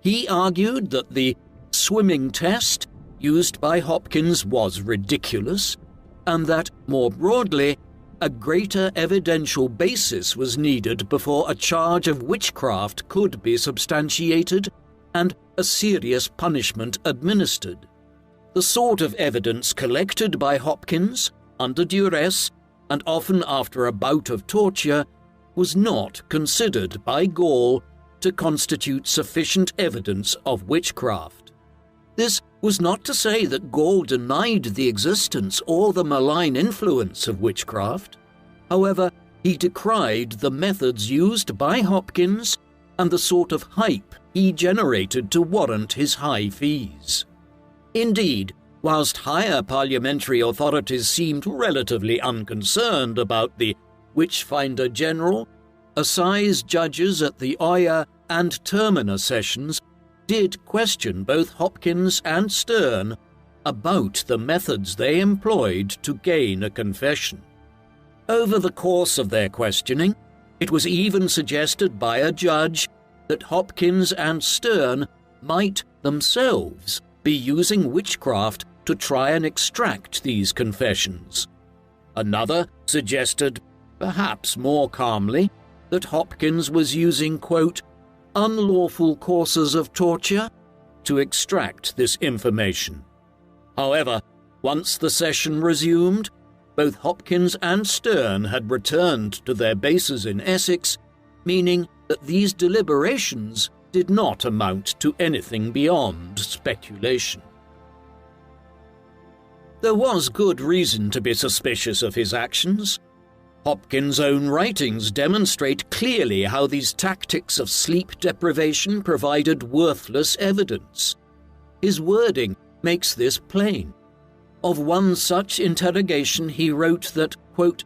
He argued that the swimming test used by Hopkins was ridiculous, and that, more broadly, a greater evidential basis was needed before a charge of witchcraft could be substantiated and a serious punishment administered. The sort of evidence collected by Hopkins, under duress, and often after a bout of torture, was not considered by Gall to constitute sufficient evidence of witchcraft. This was not to say that Gall denied the existence or the malign influence of witchcraft. However, he decried the methods used by Hopkins and the sort of hype he generated to warrant his high fees. Indeed, whilst higher parliamentary authorities seemed relatively unconcerned about the Witchfinder General, assize judges at the Oyer and Terminer sessions did question both Hopkins and Stern about the methods they employed to gain a confession. Over the course of their questioning, it was even suggested by a judge that Hopkins and Stern might themselves be using witchcraft to try and extract these confessions. Another suggested, perhaps more calmly, that Hopkins was using, quote, unlawful courses of torture to extract this information. However, once the session resumed, both Hopkins and Stern had returned to their bases in Essex, meaning that these deliberations did not amount to anything beyond speculation. There was good reason to be suspicious of his actions. Hopkins' own writings demonstrate clearly how these tactics of sleep deprivation provided worthless evidence. His wording makes this plain. Of one such interrogation he wrote that, quote,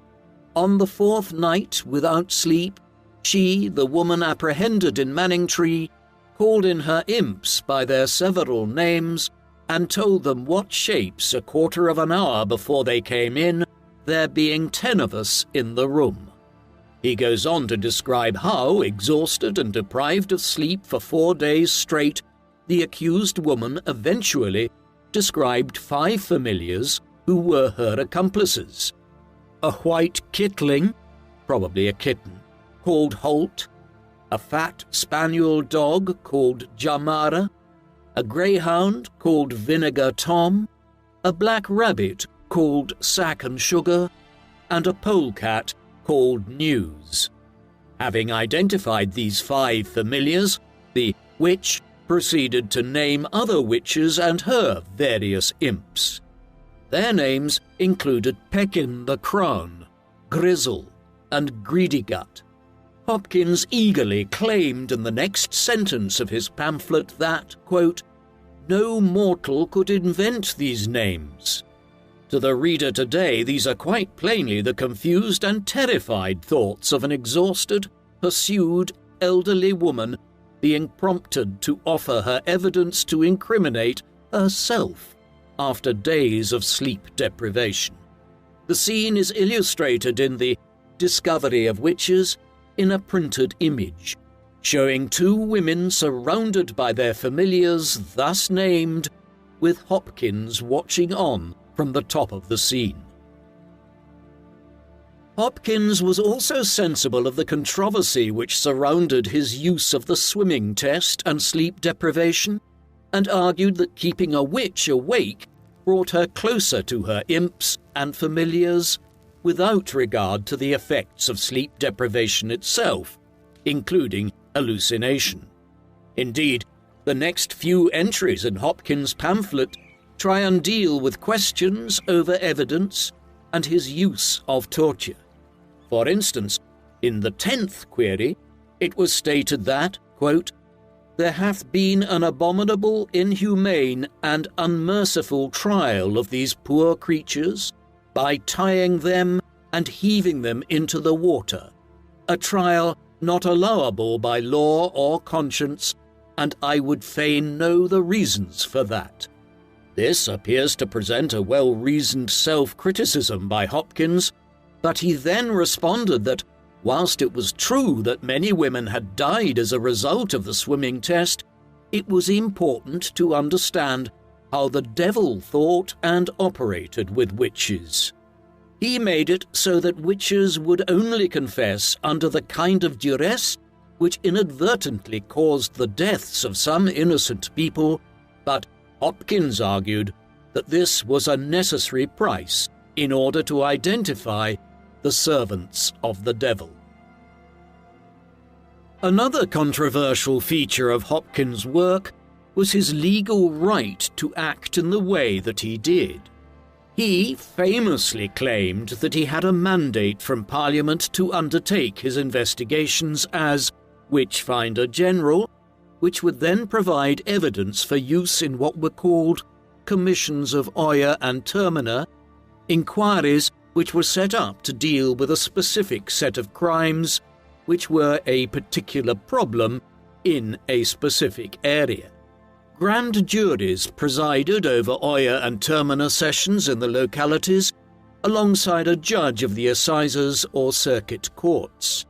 on the fourth night without sleep, she, the woman apprehended in Manningtree, called in her imps by their several names, and told them what shapes a quarter of an hour before they came in, there being 10 of us in the room. He goes on to describe how, exhausted and deprived of sleep for 4 days straight, the accused woman eventually described 5 familiars who were her accomplices. A white kittling, probably a kitten, called Holt, a fat spaniel dog called Jamara, a greyhound called Vinegar Tom, a black rabbit called Sack and Sugar, and a polecat called News. Having identified these 5 familiars, the witch proceeded to name other witches and her various imps. Their names included Peckin the Crown, Grizzle, and Greedygut. Hopkins eagerly claimed in the next sentence of his pamphlet that, quote, no mortal could invent these names. To the reader today, these are quite plainly the confused and terrified thoughts of an exhausted, pursued, elderly woman being prompted to offer her evidence to incriminate herself after days of sleep deprivation. The scene is illustrated in the Discovery of Witches in a printed image, showing 2 women surrounded by their familiars thus named, with Hopkins watching on from the top of the scene. Hopkins was also sensible of the controversy which surrounded his use of the swimming test and sleep deprivation, and argued that keeping a witch awake brought her closer to her imps and familiars without regard to the effects of sleep deprivation itself, including hallucination. Indeed, the next few entries in Hopkins' pamphlet try and deal with questions over evidence and his use of torture. For instance, in the 10th query, it was stated that, quote, there hath been an abominable, inhumane, and unmerciful trial of these poor creatures by tying them and heaving them into the water, a trial not allowable by law or conscience, and I would fain know the reasons for that. This appears to present a well-reasoned self-criticism by Hopkins, but he then responded that, whilst it was true that many women had died as a result of the swimming test, it was important to understand how the devil thought and operated with witches. He made it so that witches would only confess under the kind of duress which inadvertently caused the deaths of some innocent people, but Hopkins argued that this was a necessary price in order to identify the servants of the devil. Another controversial feature of Hopkins' work was his legal right to act in the way that he did. He famously claimed that he had a mandate from Parliament to undertake his investigations as Witchfinder General, which would then provide evidence for use in what were called commissions of oyer and terminer, inquiries which were set up to deal with a specific set of crimes which were a particular problem in a specific area. Grand juries presided over oyer and terminer sessions in the localities, alongside a judge of the assizes or circuit courts.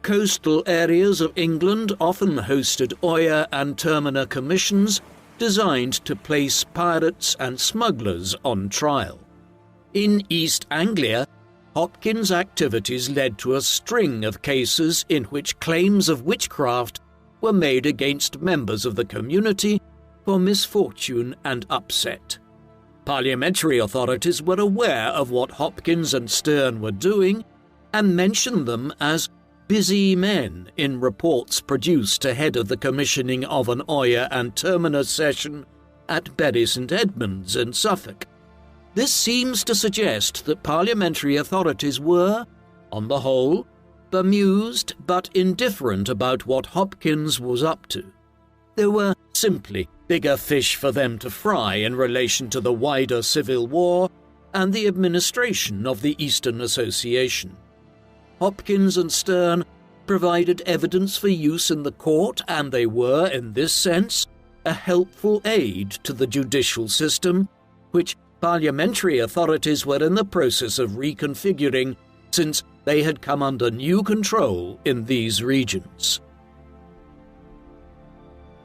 Coastal areas of England often hosted oyer and terminer commissions designed to place pirates and smugglers on trial. In East Anglia, Hopkins' activities led to a string of cases in which claims of witchcraft were made against members of the community for misfortune and upset. Parliamentary authorities were aware of what Hopkins and Sterne were doing and mentioned them as busy men in reports produced ahead of the commissioning of an oyer and terminer session at Bury St Edmunds in Suffolk. This seems to suggest that parliamentary authorities were, on the whole, bemused but indifferent about what Hopkins was up to. There were simply bigger fish for them to fry in relation to the wider civil war and the administration of the Eastern Association. Hopkins and Sterne provided evidence for use in the court, and they were, in this sense, a helpful aid to the judicial system, which parliamentary authorities were in the process of reconfiguring since they had come under new control in these regions.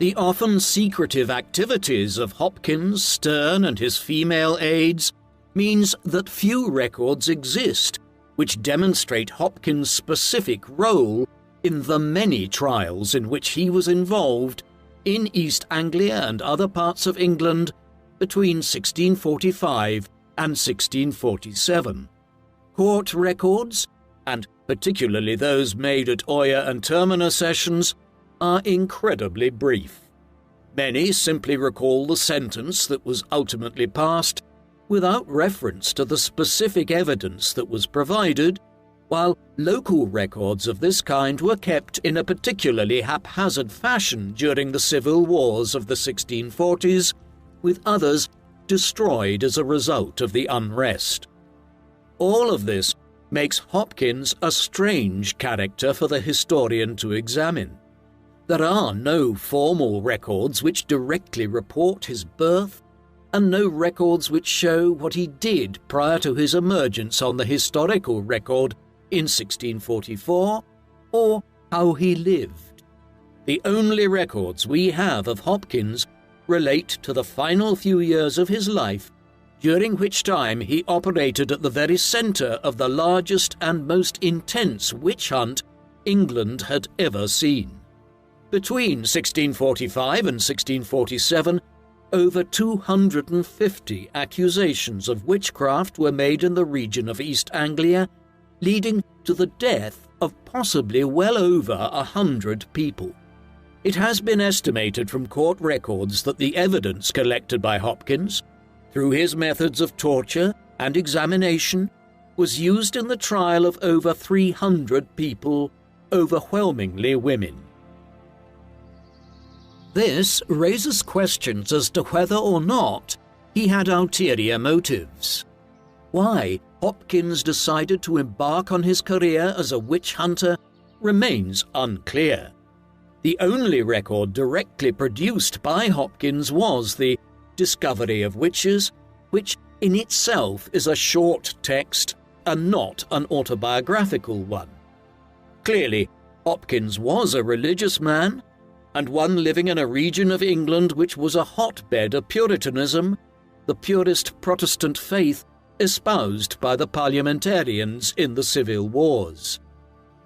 The often secretive activities of Hopkins, Sterne, and his female aides means that few records exist which demonstrate Hopkins' specific role in the many trials in which he was involved in East Anglia and other parts of England between 1645 and 1647. Court records, and particularly those made at oyer and terminer sessions, are incredibly brief. Many simply recall the sentence that was ultimately passed without reference to the specific evidence that was provided, while local records of this kind were kept in a particularly haphazard fashion during the civil wars of the 1640s, with others destroyed as a result of the unrest. All of this makes Hopkins a strange character for the historian to examine. There are no formal records which directly report his birth, and no records which show what he did prior to his emergence on the historical record in 1644, or how he lived. The only records we have of Hopkins relate to the final few years of his life, during which time he operated at the very centre of the largest and most intense witch hunt England had ever seen. Between 1645 and 1647, over 250 accusations of witchcraft were made in the region of East Anglia, leading to the death of possibly well over 100 people. It has been estimated from court records that the evidence collected by Hopkins, through his methods of torture and examination, was used in the trial of over 300 people, overwhelmingly women. This raises questions as to whether or not he had ulterior motives. Why Hopkins decided to embark on his career as a witch hunter remains unclear. The only record directly produced by Hopkins was the Discovery of Witches, which in itself is a short text and not an autobiographical one. Clearly, Hopkins was a religious man, and one living in a region of England which was a hotbed of Puritanism, the purest Protestant faith espoused by the parliamentarians in the civil wars.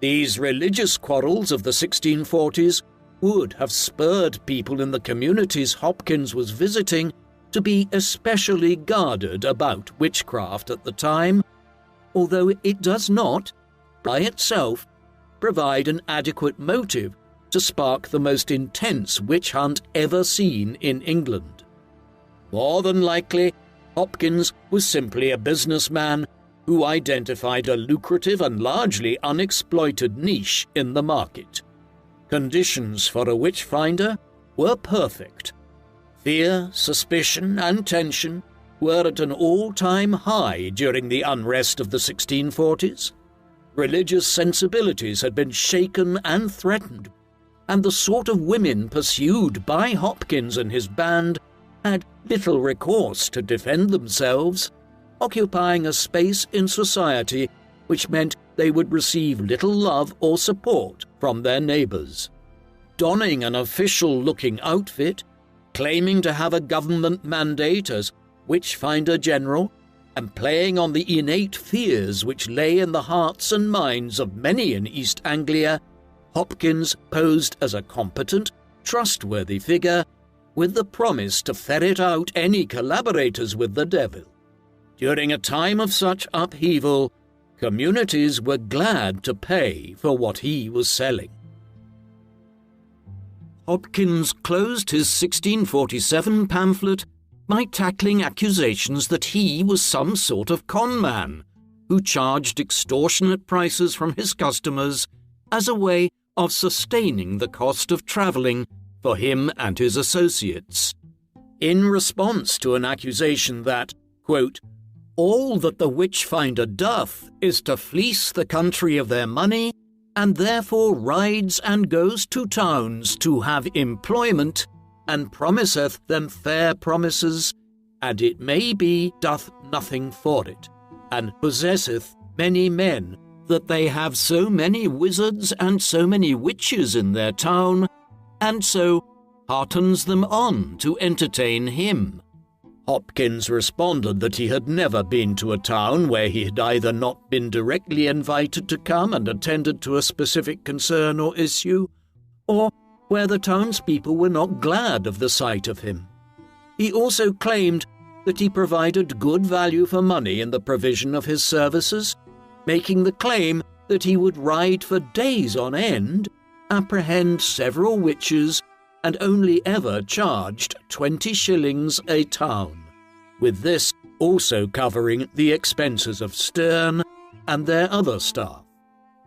These religious quarrels of the 1640s would have spurred people in the communities Hopkins was visiting to be especially guarded about witchcraft at the time, although it does not, by itself, provide an adequate motive to spark the most intense witch hunt ever seen in England. More than likely, Hopkins was simply a businessman who identified a lucrative and largely unexploited niche in the market. Conditions for a witchfinder were perfect. Fear, suspicion, and tension were at an all-time high during the unrest of the 1640s. Religious sensibilities had been shaken and threatened, and the sort of women pursued by Hopkins and his band had little recourse to defend themselves, occupying a space in society which meant they would receive little love or support from their neighbours. Donning an official-looking outfit, claiming to have a government mandate as Witchfinder General, and playing on the innate fears which lay in the hearts and minds of many in East Anglia, Hopkins posed as a competent, trustworthy figure with the promise to ferret out any collaborators with the devil. During a time of such upheaval, communities were glad to pay for what he was selling. Hopkins closed his 1647 pamphlet by tackling accusations that he was some sort of con man who charged extortionate prices from his customers as a way of sustaining the cost of travelling for him and his associates. In response to an accusation that, quote, "all that the Witchfinder doth is to fleece the country of their money, and therefore rides and goes to towns to have employment, and promiseth them fair promises, and it may be doth nothing for it, and possesseth many men, that they have so many wizards and so many witches in their town, and so heartens them on to entertain him." Hopkins responded that he had never been to a town where he had either not been directly invited to come and attended to a specific concern or issue, or where the townspeople were not glad of the sight of him. He also claimed that he provided good value for money in the provision of his services, making the claim that he would ride for days on end, apprehend several witches, and only ever charged 20 shillings a town, with this also covering the expenses of Sterne and their other staff.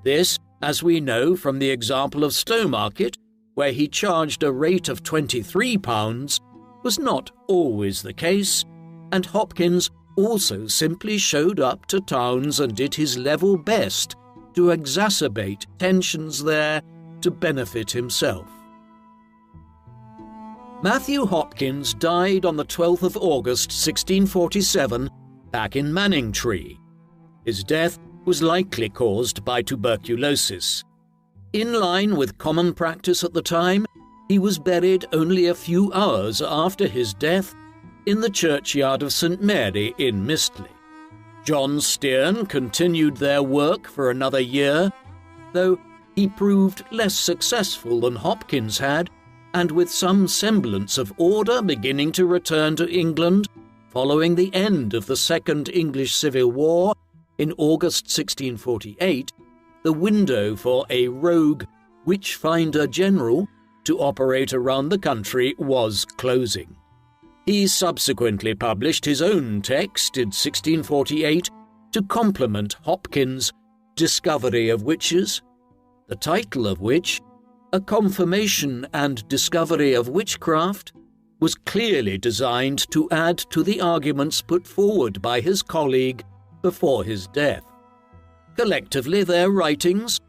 This, as we know from the example of Stowmarket, where he charged a rate of £23, was not always the case, and Hopkins also simply showed up to towns and did his level best to exacerbate tensions there to benefit himself. Matthew Hopkins died on the 12th of August 1647 back in Manningtree. His death was likely caused by tuberculosis. In line with common practice at the time, he was buried only a few hours after his death in the churchyard of St. Mary in Mistley. John Sterne continued their work for another year, though he proved less successful than Hopkins had, and with some semblance of order beginning to return to England following the end of the Second English Civil War in August 1648, the window for a rogue Witchfinder General to operate around the country was closing. He subsequently published his own text in 1648 to complement Hopkins' Discovery of Witches, the title of which, A Confirmation and Discovery of Witchcraft, was clearly designed to add to the arguments put forward by his colleague before his death. Collectively, their writings,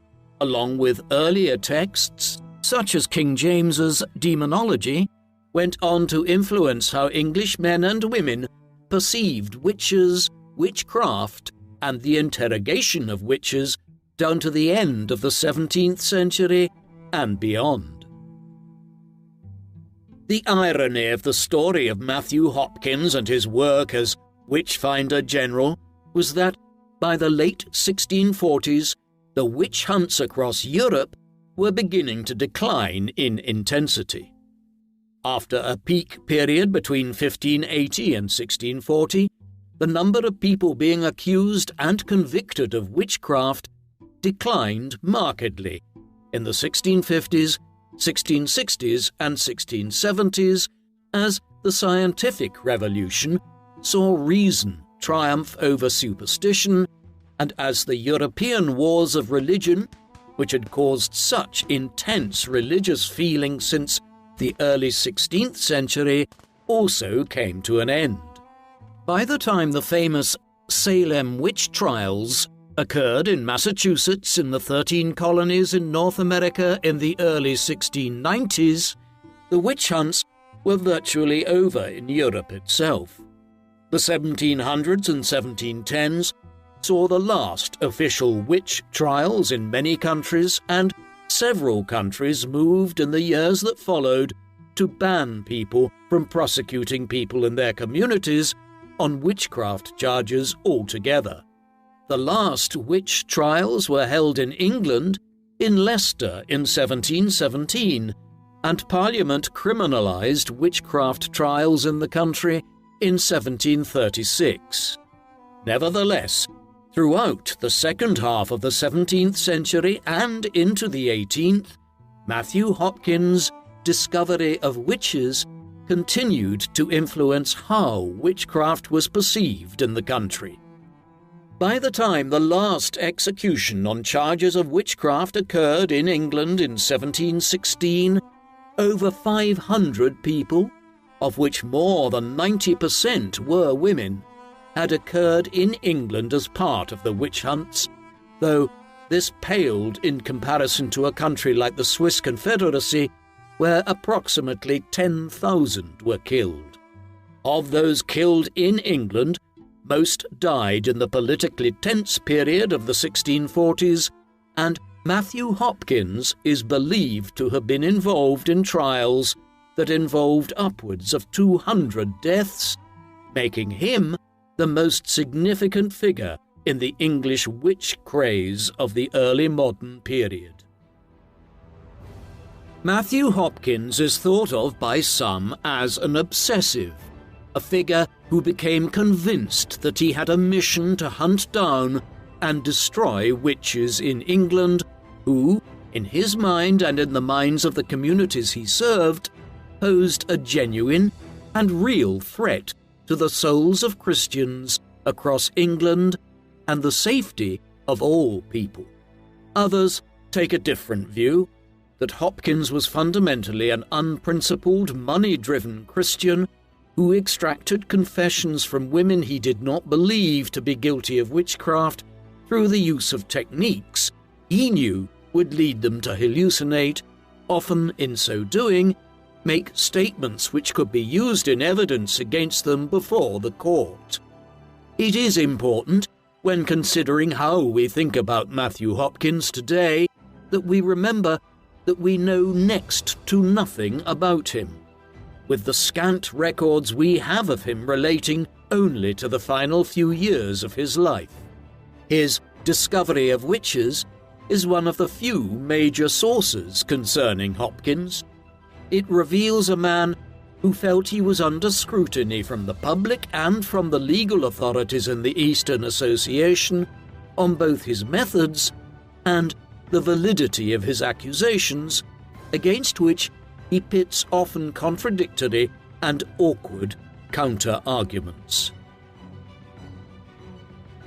along with earlier texts such as King James's Demonology, went on to influence how English men and women perceived witches, witchcraft, and the interrogation of witches down to the end of the 17th century and beyond. The irony of the story of Matthew Hopkins and his work as Witchfinder General was that by the late 1640s, the witch hunts across Europe were beginning to decline in intensity. After a peak period between 1580 and 1640, the number of people being accused and convicted of witchcraft declined markedly in the 1650s, 1660s and 1670s as the scientific revolution saw reason triumph over superstition, and as the European wars of religion, which had caused such intense religious feeling since the early 16th century also came to an end. By the time the famous Salem witch trials occurred in Massachusetts in the 13 colonies in North America in the early 1690s, the witch hunts were virtually over in Europe itself. The 1700s and 1710s saw the last official witch trials in many countries, and several countries moved in the years that followed to ban people from prosecuting people in their communities on witchcraft charges altogether. The last witch trials were held in England in Leicester in 1717, and Parliament criminalised witchcraft trials in the country in 1736. Nevertheless, throughout the second half of the 17th century and into the 18th, Matthew Hopkins' discovery of witches continued to influence how witchcraft was perceived in the country. By the time the last execution on charges of witchcraft occurred in England in 1716, over 500 people, of which more than 90% were women, had occurred in England as part of the witch hunts, though this paled in comparison to a country like the Swiss Confederacy, where approximately 10,000 were killed. Of those killed in England, most died in the politically tense period of the 1640s, and Matthew Hopkins is believed to have been involved in trials that involved upwards of 200 deaths, making him the most significant figure in the English witch craze of the early modern period. Matthew Hopkins is thought of by some as an obsessive, a figure who became convinced that he had a mission to hunt down and destroy witches in England who, in his mind and in the minds of the communities he served, posed a genuine and real threat to the souls of Christians across England and the safety of all people. Others take a different view, that Hopkins was fundamentally an unprincipled, money-driven Christian who extracted confessions from women he did not believe to be guilty of witchcraft through the use of techniques he knew would lead them to hallucinate, often in so doing, make statements which could be used in evidence against them before the court. It is important, when considering how we think about Matthew Hopkins today, that we remember that we know next to nothing about him, with the scant records we have of him relating only to the final few years of his life. His discovery of witches is one of the few major sources concerning Hopkins. It reveals a man who felt he was under scrutiny from the public and from the legal authorities in the Eastern Association on both his methods and the validity of his accusations, against which he pits often contradictory and awkward counter-arguments.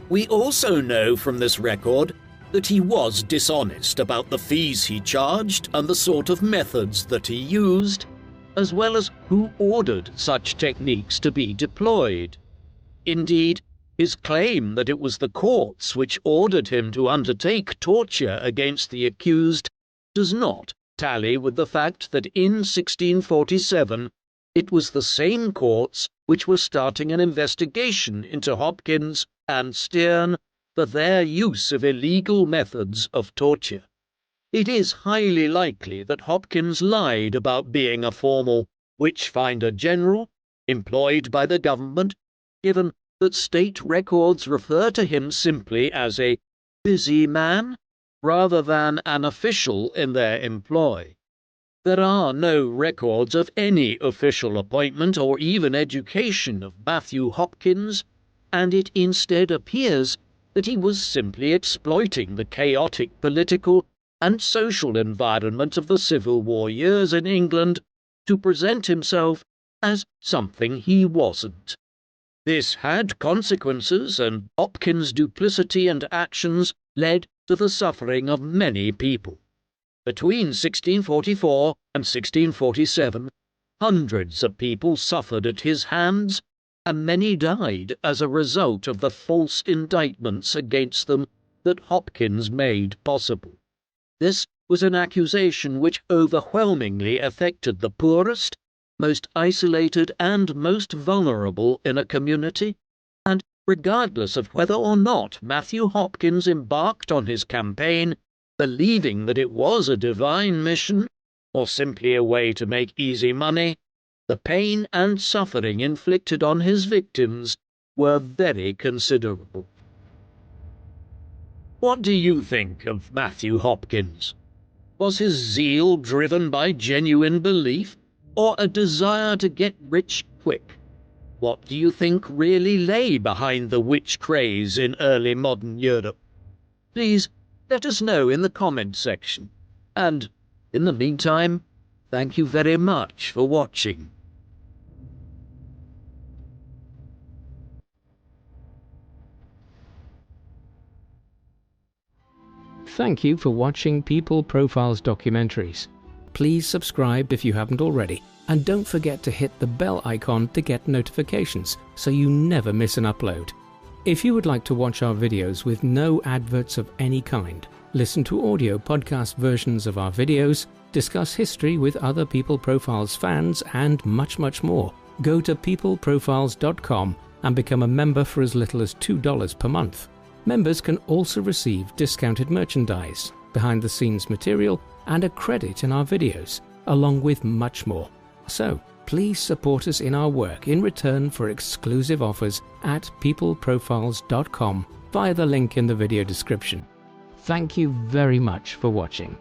We also know from this record that he was dishonest about the fees he charged and the sort of methods that he used, as well as who ordered such techniques to be deployed. Indeed, his claim that it was the courts which ordered him to undertake torture against the accused does not tally with the fact that in 1647 it was the same courts which were starting an investigation into Hopkins and Stearne for their use of illegal methods of torture. It is highly likely that Hopkins lied about being a formal Witchfinder general employed by the government, given that state records refer to him simply as a busy man rather than an official in their employ. There are no records of any official appointment or even education of Matthew Hopkins, and it instead appears that he was simply exploiting the chaotic political and social environment of the Civil War years in England to present himself as something he wasn't. This had consequences, and Hopkins' duplicity and actions led to the suffering of many people. Between 1644 and 1647, hundreds of people suffered at his hands, and many died as a result of the false indictments against them that Hopkins made possible. This was an accusation which overwhelmingly affected the poorest, most isolated, and most vulnerable in a community, and regardless of whether or not Matthew Hopkins embarked on his campaign believing that it was a divine mission, or simply a way to make easy money, the pain and suffering inflicted on his victims were very considerable. What do you think of Matthew Hopkins? Was his zeal driven by genuine belief, or a desire to get rich quick? What do you think really lay behind the witch craze in early modern Europe? Please let us know in the comment section. And in the meantime, thank you very much for watching. Thank you for watching People Profiles Documentaries. Please subscribe if you haven't already, and don't forget to hit the bell icon to get notifications so you never miss an upload. If you would like to watch our videos with no adverts of any kind, listen to audio podcast versions of our videos, discuss history with other People Profiles fans, and much, much more, go to peopleprofiles.com and become a member for as little as $2 per month. Members can also receive discounted merchandise, behind-the-scenes material, and a credit in our videos, along with much more. So, please support us in our work in return for exclusive offers at peopleprofiles.com via the link in the video description. Thank you very much for watching.